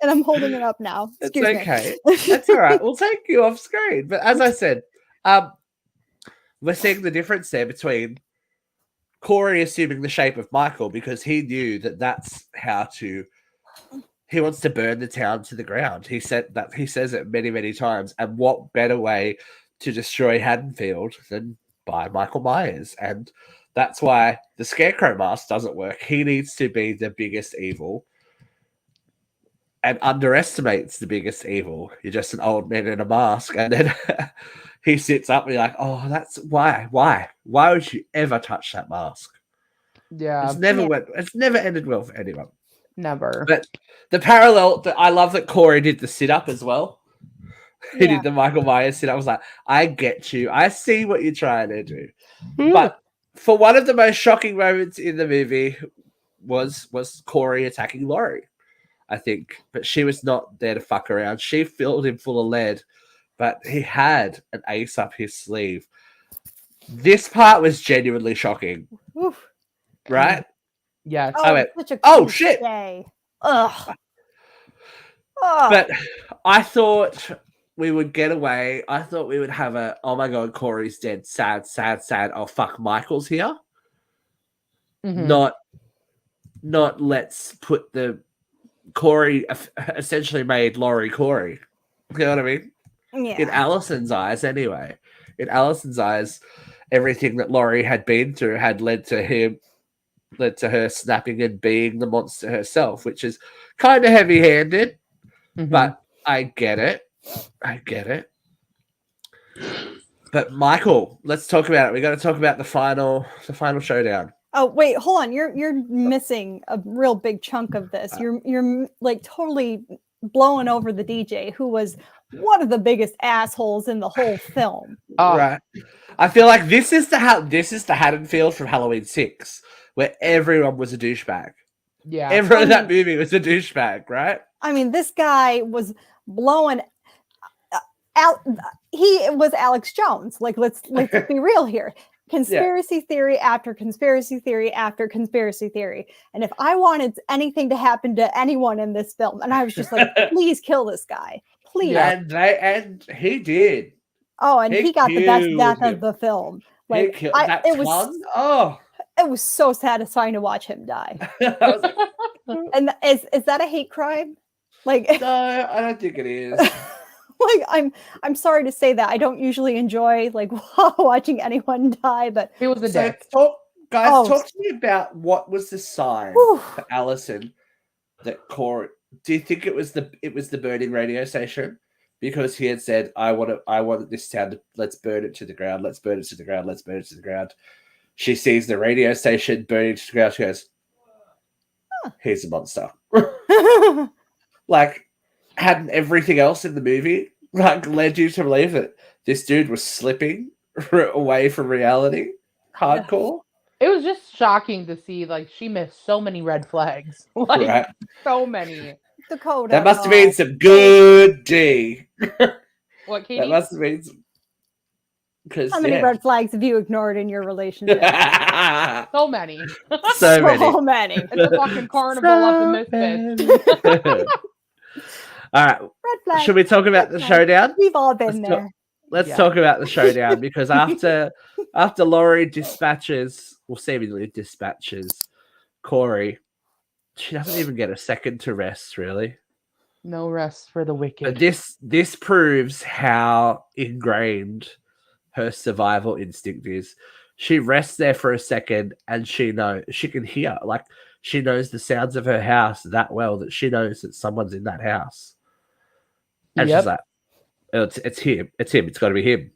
And I'm holding it up now. Excuse it's okay. That's all right. We'll take you off screen. But as I said, we're seeing the difference there between Corey assuming the shape of Michael because he knew that that's how to. He wants to burn the town to the ground. He said that. He says it many, many times. And what better way to destroy Haddonfield than by Michael Myers? And that's why the Scarecrow mask doesn't work. He needs to be the biggest evil and underestimates the biggest evil. You're just an old man in a mask. And then he sits up and you're like, oh, that's why? Why would you ever touch that mask? Yeah. It's never ended well for anyone. Never. But the parallel that I love that Corey did the sit up as well. He did the Michael Myers sit up. I was like, I get you. I see what you're trying to do. But for one of the most shocking moments in the movie was Corey attacking Laurie, I think. But she was not there to fuck around. She filled him full of lead, but he had an ace up his sleeve. This part was genuinely shocking. Oof. Right? Yes. Oh shit. Ugh. But I thought we would get away. I thought we would have a, oh my God, Corey's dead. Sad, sad, sad. Oh, fuck, Michael's here. Mm-hmm. Not let's put the Corey essentially made Laurie Corey. You know what I mean? Yeah. In Allison's eyes, anyway. In Allison's eyes, everything that Laurie had been through had led to her snapping and being the monster herself, which is kind of heavy-handed, but I get it. But Michael, let's talk about it. We got to talk about the final showdown. Oh wait, hold on. You're missing a real big chunk of this. You're like totally blowing over the DJ, who was one of the biggest assholes in the whole film. Right. I feel like this is the Haddonfield from Halloween 6, where everyone was a douchebag. Yeah. Everyone in that movie was a douchebag, right? I mean, this guy was blowing he was Alex Jones. Like, let's be real here. Conspiracy theory after conspiracy theory after conspiracy theory. And if I wanted anything to happen to anyone in this film, and I was just like, please kill this guy. Please. Yeah, and he did. Oh, and he got the best death of the film. Like, it was so satisfying to watch him die. And is that a hate crime? Like, no, I don't think it is. Like, I'm sorry to say that I don't usually enjoy like watching anyone die, but he was a dick. Talk to me about what was the sign for Allison that Corey. Do you think it was the burning radio station? Because he had said, I want this town to, let's burn it to the ground, let's burn it to the ground, let's burn it to the ground. She sees the radio station burning to the ground. She goes, he's a monster. Like, hadn't everything else in the movie like led you to believe that this dude was slipping away from reality hardcore? It was just shocking to see, like, she missed so many red flags. Like, so many. Dakota. That must have been some good D. What, Katie? That must have been some... How many red flags have you ignored in your relationship? So many. So many. It's a fucking carnival of the misfits. All right. Red flag. Should we talk about the showdown? We've all been there. Let's talk about the showdown, because after Laurie seemingly dispatches Corey, she doesn't even get a second to rest, really. No rest for the wicked. But this proves how ingrained her survival instinct is. She rests there for a second and she can hear, like she knows the sounds of her house that well that she knows that someone's in that house. And she's like, oh, it's him. It's him. It's got to be him.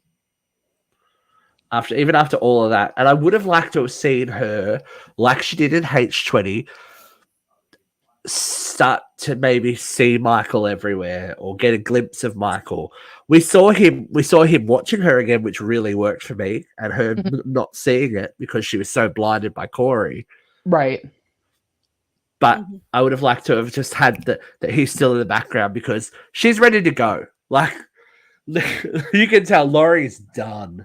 Even after all of that. And I would have liked to have seen her, like she did in H20, start to maybe see Michael everywhere or get a glimpse of Michael. We saw him watching her again, which really worked for me, and her not seeing it because she was so blinded by Corey. Right. But I would have liked to have just had that he's still in the background because she's ready to go. Like, you can tell Laurie's done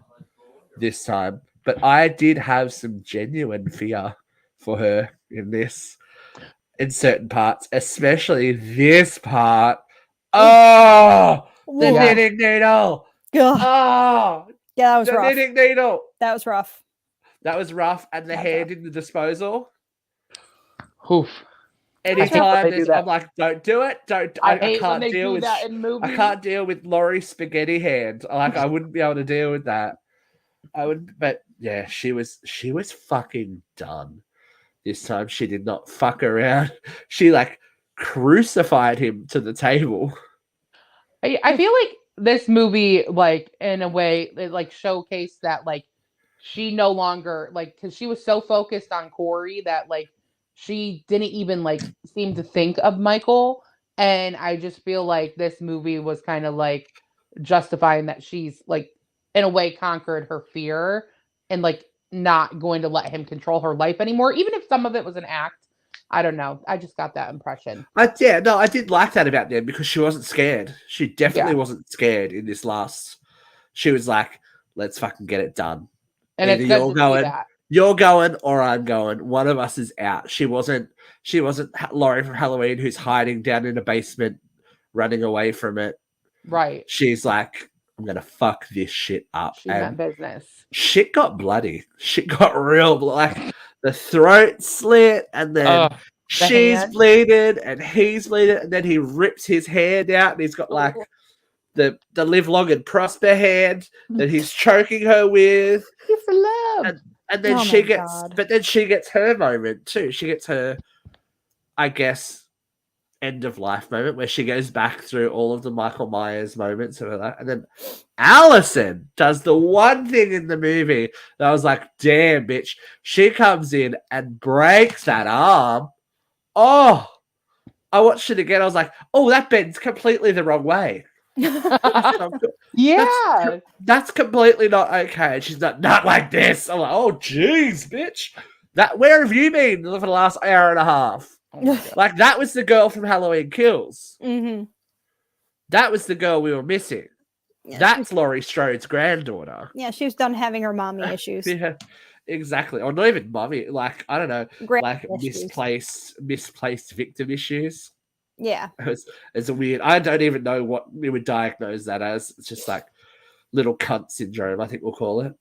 this time. But I did have some genuine fear for her in certain parts, especially this part. Oh, the knitting needle. Oh, yeah, that was the rough. knitting needle. That was rough. That was rough. And the hand in the disposal. Oof. Anytime I'm like, don't do it. I hate when can't they deal do with that in movies. I can't deal with Laurie's spaghetti hand. Like, I wouldn't be able to deal with that. But yeah, she was fucking done. This time she did not fuck around. She like crucified him to the table. I feel like this movie, like, in a way, it like showcased that like she no longer, like, because she was so focused on Corey that like she didn't even like seem to think of Michael. And I just feel like this movie was kind of like justifying that she's like in a way conquered her fear and like not going to let him control her life anymore, even if some of it was an act. I don't know. I just got that impression. I did like that about them because she wasn't scared. She definitely wasn't scared in this last. She was like, let's fucking get it done. And Either it's good you're going or I'm going. One of us is out. She wasn't Laurie from Halloween who's hiding down in a basement, running away from it. Right. She's like, I'm gonna fuck this shit up. She meant business. Shit got bloody. Shit got real. Like the throat slit, and then she's bleeding, and he's bleeding, and then he rips his hand out, and he's got like the live long and prosper hand that he's choking her with. You for love. And then she gets her moment too. She gets her, I guess, end of life moment where she goes back through all of the Michael Myers moments of her life. And then Allison does the one thing in the movie that I was like, damn, bitch. She comes in and breaks that arm. Oh, I watched it again. I was like, oh, that bends completely the wrong way. Yeah. That's completely not okay. She's not like this. I'm like, oh, jeez, bitch. Where have you been for the last hour and a half? Like, that was the girl from Halloween Kills. Mm-hmm. That was the girl we were missing. Yeah, that's Laurie Strode's granddaughter. Yeah, she was done having her mommy issues. Yeah, exactly. Or not even mommy. Like, I don't know. Like misplaced victim issues. Yeah. It's a weird. I don't even know what we would diagnose that as. It's just like little cunt syndrome, I think we'll call it.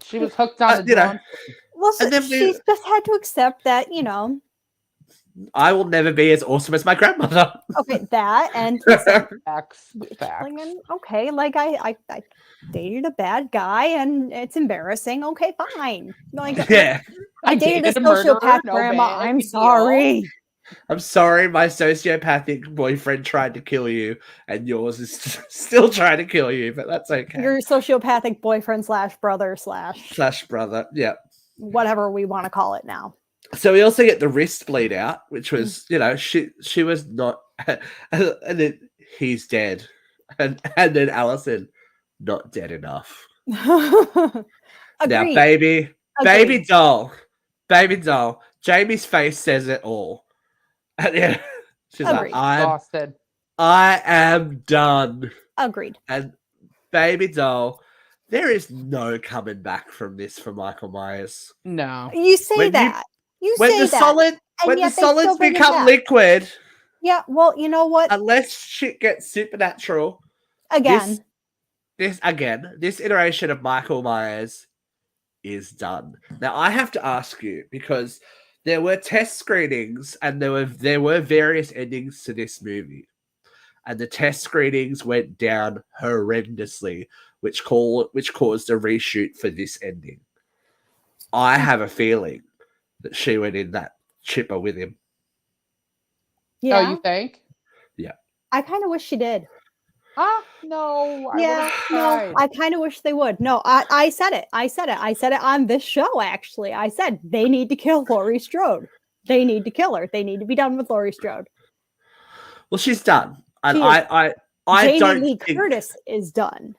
She was hooked on the Well, so she's just had to accept that, I will never be as awesome as my grandmother. Okay, that and facts. Okay, like I dated a bad guy and it's embarrassing. Okay, fine. Like, yeah, I dated a sociopath grandma. I'm sorry. I'm sorry, my sociopathic boyfriend tried to kill you, and yours is still trying to kill you, but that's okay. Your sociopathic boyfriend / brother / brother, yeah. Whatever we want to call it now. So we also get the wrist bleed out, which was, she was not, and then he's dead, and then Allison, not dead enough. Now, baby doll, Jamie's face says it all. And yeah, she's Agreed. like, Exhausted. I am done. Agreed. And baby doll, there is no coming back from this for Michael Myers. No. You say that. When the solids become liquid. Yeah, well, you know what? Unless shit gets supernatural. Again. This iteration of Michael Myers is done. Now I have to ask you, because there were test screenings and there were various endings to this movie. and the test screenings went down horrendously, which caused a reshoot for this ending. I have a feeling that she went in that chipper with him. Yeah. Oh, you think? Yeah. I kind of wish she did. No. Yeah, no, I kind of wish they would. No, I said it. I said it on this show, actually. I said they need to kill Laurie Strode. They need to kill her. They need to be done with Laurie Strode. Well, she's done. And She is. I Jamie don't Lee think... Curtis is done.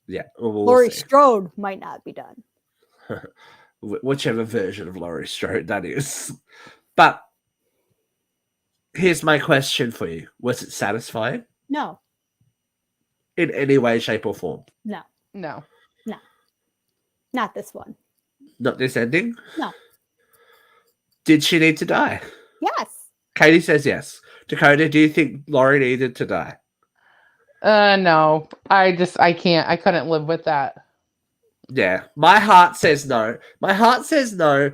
Yeah, we'll Laurie see. Strode might not be done. Whichever version of Laurie Strode that is. But here's my question for you. Was it satisfying? No. In any way, shape, or form? No. No. Not this one. Not this ending? No. Did she need to die? Yes. Katie says yes. Dakota, do you think Laurie needed to die? No. I can't. I couldn't live with that. Yeah. My heart says no. My heart says no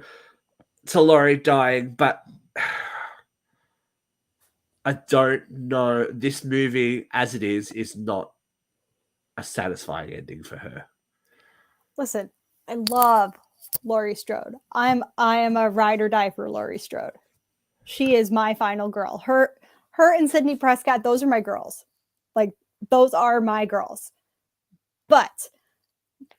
to Laurie dying, but I don't know. This movie, as it is not a satisfying ending for her. Listen, I love Laurie Strode. I am a ride or die for Laurie Strode. She is my final girl. Her and Sydney Prescott, those are my girls. Like, those are my girls. But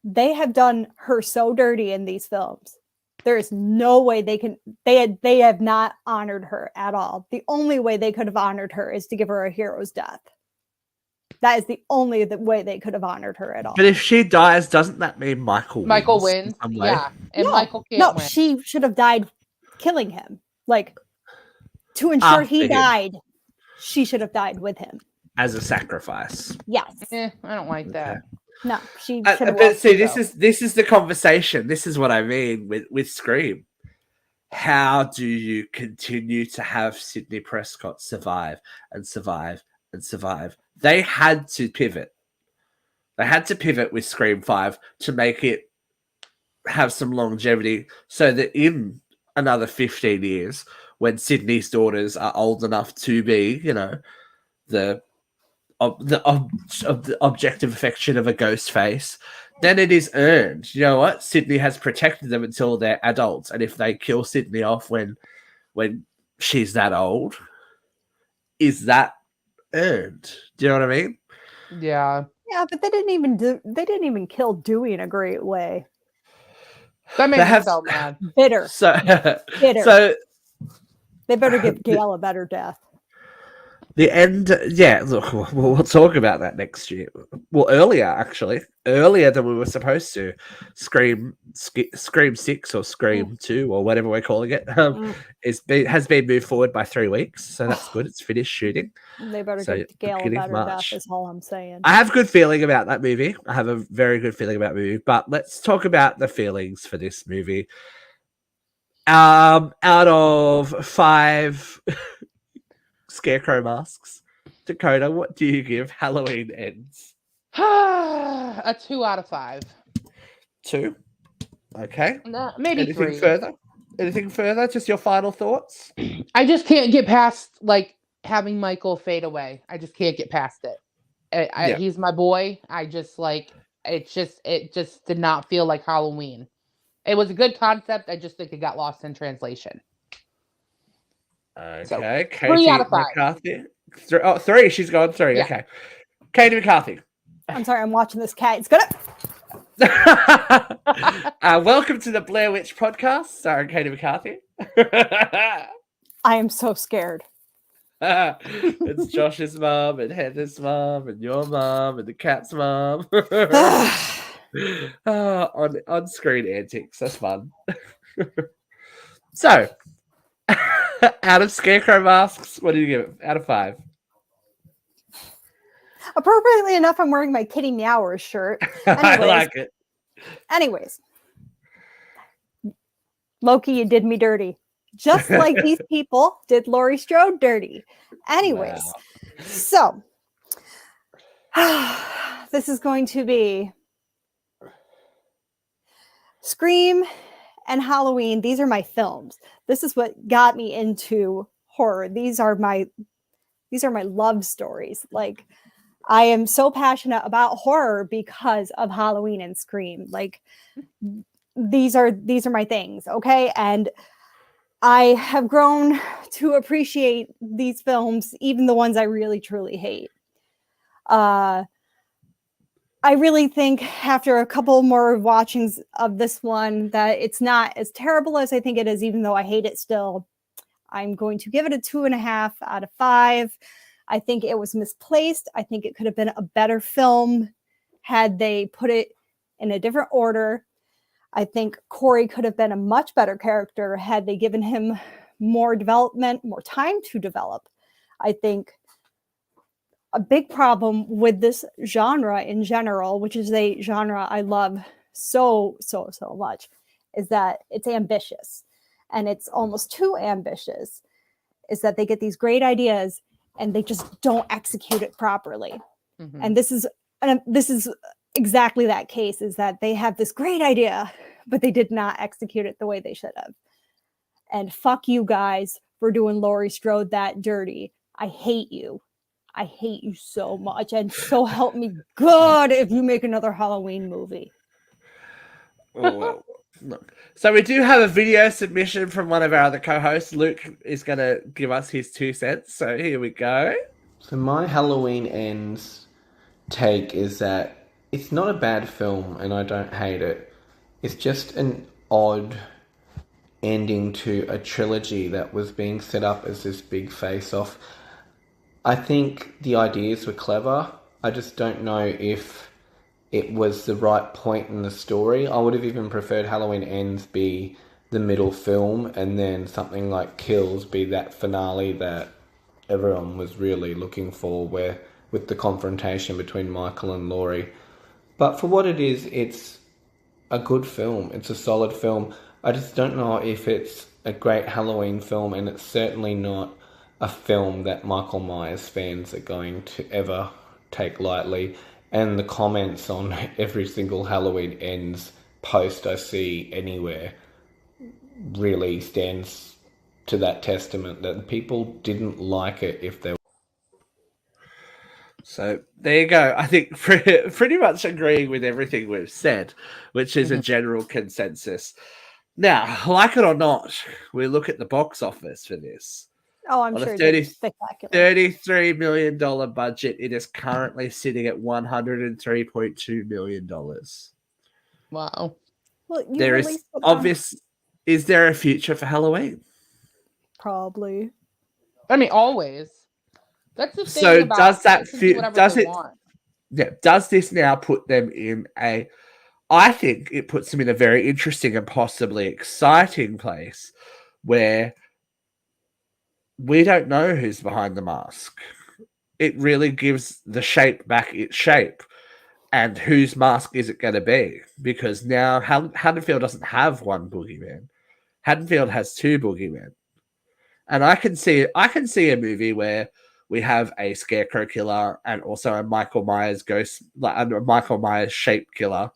they have done her so dirty in these films. There is no way they have not honored her at all. The only way they could have honored her is to give her a hero's death. That is the only way they could have honored her at all. But if she dies, doesn't that mean Michael wins? Yeah. And no, Michael can't win. She should have died killing him. Like, to ensure he died, she should have died with him. As a sacrifice. Yes. I don't like that. No, she should have. But see, this is the conversation. This is what I mean with Scream. How do you continue to have Sydney Prescott survive and survive and survive? They had to pivot. They had to pivot with Scream 5 to make it have some longevity so that in another 15 years, when Sydney's daughters are old enough to be, the objective affection of a ghost face, then it is earned. You know what? Sydney has protected them until they're adults. And if they kill Sydney off when she's that old, is that earned? Do you know what I mean? Yeah. Yeah, but they didn't even kill Dewey in a great way. That made me so mad. Bitter. Bitter. So they better give Gail a better death. The end, yeah, look, we'll talk about that next year. Well, earlier than we were supposed to. Scream 6 or Scream 2 or whatever we're calling it has been moved forward by 3 weeks, so that's good. It's finished shooting. They better give Gail a better death, is all I'm saying. I have a good feeling about that movie. I have a very good feeling about the movie, but let's talk about the feelings for this movie. Out of 5... Scarecrow masks. Dakota, what do you give Halloween Ends? A 2 out of 5. 2? Okay. No, maybe Anything 3. further? Anything further? Just your final thoughts? I just can't get past, like, having Michael fade away. I just can't get past it. He's my boy. I just, like, it just did not feel like Halloween. It was a good concept. I just think it got lost in translation. Okay, so, Katie 3 out of 5. McCarthy. 3. She's gone 3. Yeah. Okay, Katie McCarthy. I'm sorry, I'm watching this cat. It's gonna. Welcome to the Blair Witch podcast, starring Katie McCarthy. I am so scared. It's Josh's mom and Heather's mom and your mom and the cat's mom. On-screen antics. That's fun. So. Out of Scarecrow masks, what do you give it? Out of 5? Appropriately enough, I'm wearing my Kitty Meowers shirt. I like it. Anyways, Loki, you did me dirty. Just like these people did Laurie Strode dirty. Anyways, So this is going to be Scream and Halloween. These are my films. This is what got me into horror. These are These are my love stories. Like, I am so passionate about horror because of Halloween and Scream. Like, these are my things, okay? And I have grown to appreciate these films, even the ones I really truly hate. I really think after a couple more watchings of this one that it's not as terrible as I think it is, even though I hate it still. I'm going to give it a 2.5 out of 5. I think it was misplaced. I think it could have been a better film had they put it in a different order. I think Corey could have been a much better character had they given him more development, more time to develop. I think a big problem with this genre in general, which is a genre I love so much, is that it's ambitious. And it's almost too ambitious, is that they get these great ideas and they just don't execute it properly. Mm-hmm. And this is exactly that case, is that they have this great idea, but they did not execute it the way they should have. And fuck you guys for doing Laurie Strode that dirty. I hate you. I hate you so much. And so help me God if you make another Halloween movie. Oh, well. Look. So we do have a video submission from one of our other co-hosts. Luke is going to give us his 2 cents. So here we go. So my Halloween Ends take is that it's not a bad film and I don't hate it. It's just an odd ending to a trilogy that was being set up as this big face-off. I think the ideas were clever. I just don't know if it was the right point in the story. I would have even preferred Halloween Ends be the middle film and then something like Kills be that finale that everyone was really looking for, where with the confrontation between Michael and Laurie. But for what it is, it's a good film. It's a solid film. I just don't know if it's a great Halloween film, and it's certainly not a film that Michael Myers fans are going to ever take lightly. And the comments on every single Halloween Ends post I see anywhere really stands to that testament that people didn't like it if they. So there you go. I think pretty much agreeing with everything we've said, which is a general consensus. Now, like it or not, we look at the box office for this. Oh, I'm On sure a it's spectacular. $33 million budget, it is currently sitting at $103.2 million. Wow. Well, There is obvious. Is there a future for Halloween? Probably. I mean, always. That's the thing. So about does that does it? Want. Yeah. Does this now put them in a? I think it puts them in a very interesting and possibly exciting place where we don't know who's behind the mask. It really gives the shape back its shape. And whose mask is it going to be? Because now Haddonfield doesn't have one boogeyman. Haddonfield has 2 boogeymen. And I can see a movie where we have a scarecrow killer and also a Michael Myers ghost, like a Michael Myers shape killer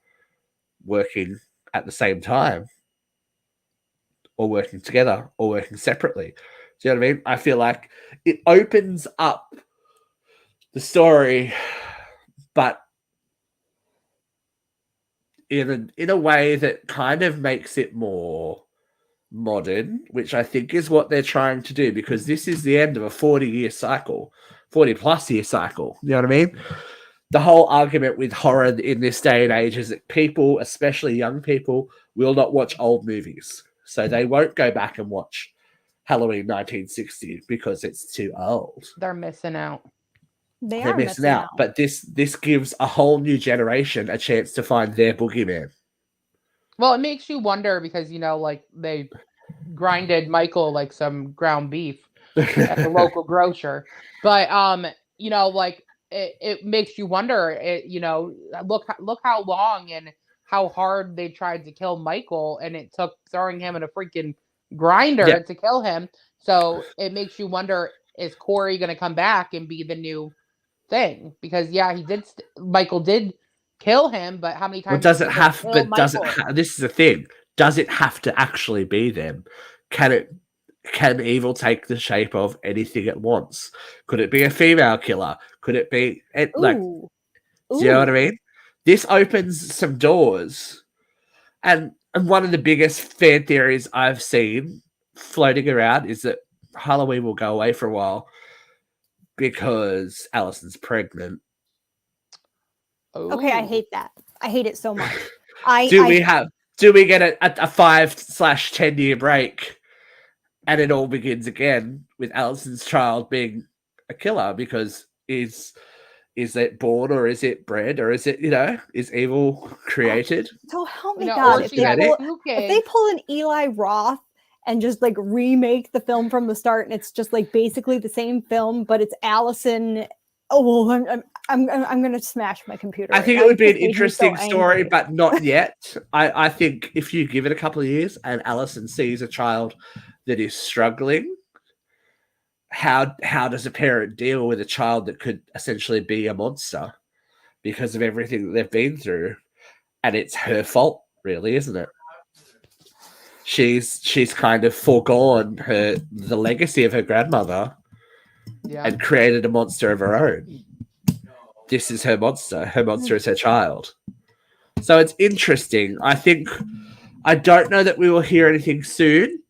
working at the same time, or working together, or working separately. Do you know what I mean? I feel like it opens up the story, but in a way that kind of makes it more modern, which I think is what they're trying to do, because this is the end of a 40-year cycle, 40-plus year cycle. You know what I mean? The whole argument with horror in this day and age is that people, especially young people, will not watch old movies. So they won't go back and watch Halloween 1960 because it's too old. They're missing out. They're missing out. But this gives a whole new generation a chance to find their boogeyman. Well, it makes you wonder because, like they grinded Michael like some ground beef at the local grocer. But, like it makes you wonder, look how long and how hard they tried to kill Michael, and it took throwing him in a freaking grinder to kill him. So it makes you wonder, is Corey going to come back and be the new thing? Because Michael did kill him, but how many times this is the thing, does it have to actually be them? Can can evil take the shape of anything it wants? Could it be a female killer? Could it be like? Ooh. Do you know what I Ooh. mean? This opens some doors, and one of the biggest fan theories I've seen floating around is that Halloween will go away for a while because Allison's pregnant. Okay, I Ooh. hate that. I hate it so much. Do we get a 5/10 year break, and it all begins again with Allison's child being a killer? Because is it born, or is it bred, or is it, is evil created? So help me No, God, or if she had genetic? two they kids. pull an Eli Roth and just like remake the film from the start, and it's just like basically the same film, but it's Allison. Oh well, I'm gonna smash my computer. I right think now. it would be This an made me so interesting story, angry. but not yet. I think if you give it a couple of years and Allison sees a child that is struggling, how does a parent deal with a child that could essentially be a monster because of everything that they've been through? And it's her fault, really, isn't it? She's kind of foregone the legacy of her grandmother Yeah. and created a monster of her own. This is her monster. Her monster is her child. So it's interesting. I don't know that we will hear anything soon,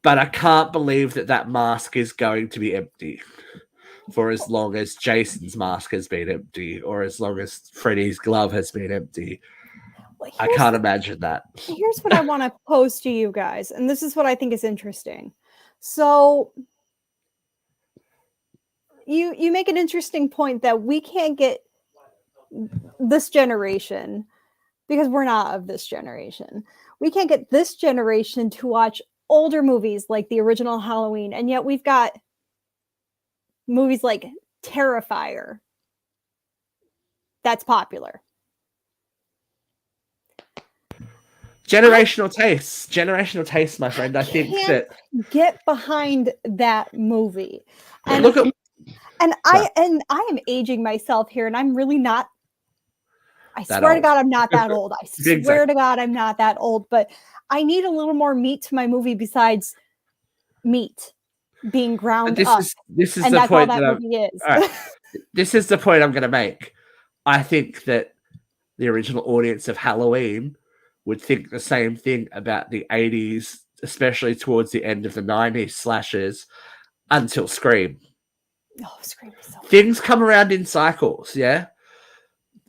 but I can't believe that mask is going to be empty for as long as Jason's mask has been empty, or as long as Freddy's glove has been empty. Well, I can't imagine that. Here's what I want to pose to you guys, and this is what I think is interesting. So you make an interesting point that we can't get this generation, because we're not of this generation. We can't get this generation to watch older movies like the original Halloween, and yet we've got movies like Terrifier that's popular. Generational taste, my friend. I think Can't that get behind that movie. And look at I am aging myself here, and I'm really not. I That swear to old. God, I'm not that old. I swear Exactly. to God, I'm not that old. But I need a little more meat to my movie besides meat being ground up. This is And the that's all point that that movie is. all right. This is the point I'm going to make. I think that the original audience of Halloween would think the same thing about the 80s, especially towards the end of the 90s slashers, until Scream. Oh, Scream was so Things come around in cycles, yeah?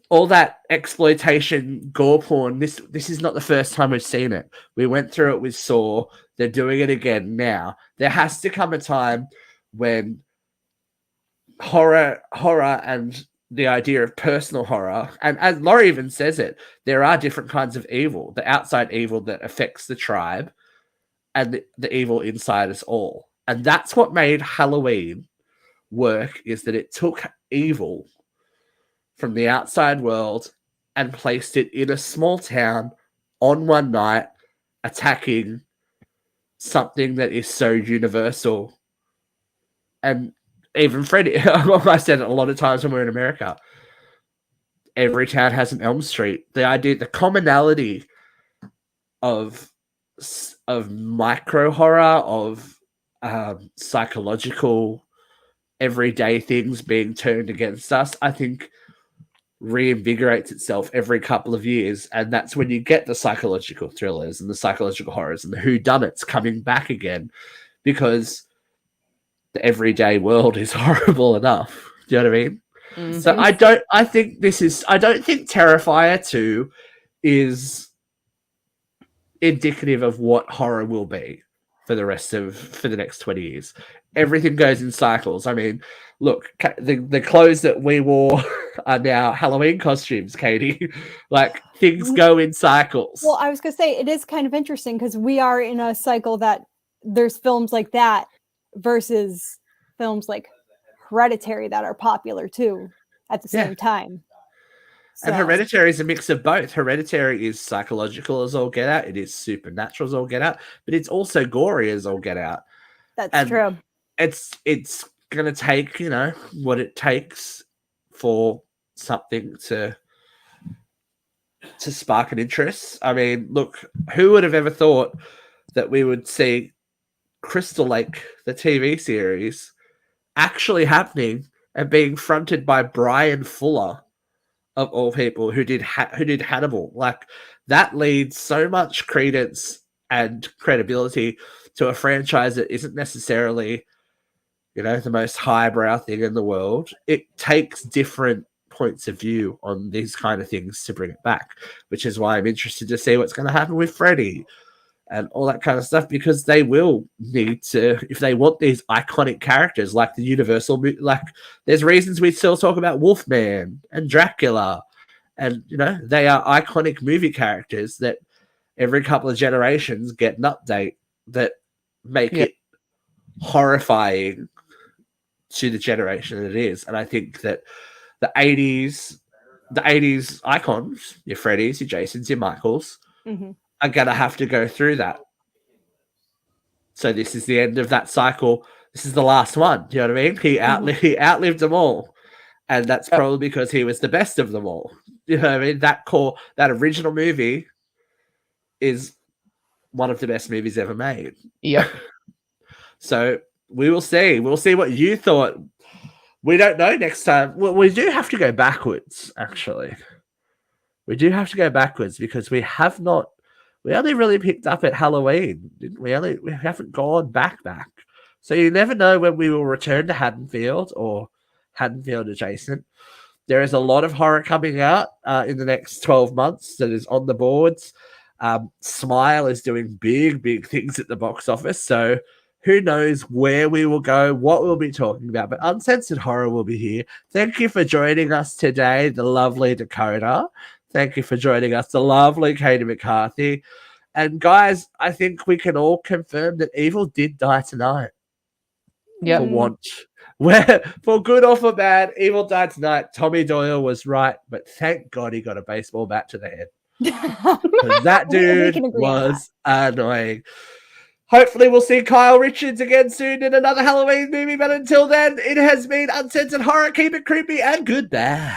All that exploitation, gore porn, this is not the first time we've seen it. We went through it with Saw. They're doing it again now. There has to come a time when horror and the idea of personal horror, and as Laurie even says it, there are different kinds of evil. The outside evil that affects the tribe, and the evil inside us all. And that's what made Halloween work, is that it took evil from the outside world and placed it in a small town on one night, attacking something that is so universal. And even Freddy, I said it a lot of times when we're in America, every town has an Elm Street. The idea, the commonality of micro horror, of psychological everyday things being turned against us, I think reinvigorates itself every couple of years, and that's when you get the psychological thrillers and the psychological horrors and the whodunits coming back again, because the everyday world is horrible enough. Do you know what I mean? Mhm. So I don't think Terrifier 2 is indicative of what horror will be for the next 20 years. Everything goes in cycles. I mean, look, the clothes that we wore are now Halloween costumes, Katie. Like, things go in cycles. Well, I was going to say, it is kind of interesting because we are in a cycle that there's films like that versus films like Hereditary that are popular too at the same time. And Hereditary is a mix of both. Hereditary is psychological as all get out. It is supernatural as all get out, but it's also gory as all get out. That's true. It's gonna take, what it takes for something to spark an interest. I mean, look, who would have ever thought that we would see Crystal Lake, the TV series, actually happening and being fronted by Brian Fuller, of all people, who did Hannibal. Like, that leads so much credence and credibility to a franchise that isn't necessarily, the most highbrow thing in the world. It takes different points of view on these kind of things to bring it back, which is why I'm interested to see what's going to happen with Freddy and all that kind of stuff, because they will need to, if they want these iconic characters like the Universal, like there's reasons we still talk about Wolfman and Dracula, and they are iconic movie characters that every couple of generations get an update that make it horrifying to the generation that it is. And I think that the 80s icons, your Freddys, your Jasons, your Michaels, are going to have to go through that. So this is the end of that cycle. This is the last one. You know what I mean? He outlived them all. And that's probably because he was the best of them all. You know what I mean? That original movie is one of the best movies ever made. Yep. So we will see. We'll see what you thought. We don't know next time. Well, we do have to go backwards, actually. We do have to go backwards because we only really picked up at Halloween. We haven't gone back. So you never know when we will return to Haddonfield or Haddonfield adjacent. There is a lot of horror coming out in the next 12 months that is on the boards. Smile is doing big things at the box office. So who knows where we will go, what we'll be talking about. But Uncensored Horror will be here. Thank you for joining us today, the lovely Dakota. Thank you for joining us, the lovely Katie McCarthy. And guys, I think we can all confirm that evil did die tonight. Yeah. For good or for bad, evil died tonight. Tommy Doyle was right, but thank God he got a baseball bat to the head. That dude was annoying. Hopefully we'll see Kyle Richards again soon in another Halloween movie, but until then, it has been Uncensored Horror. Keep it creepy and goodbye.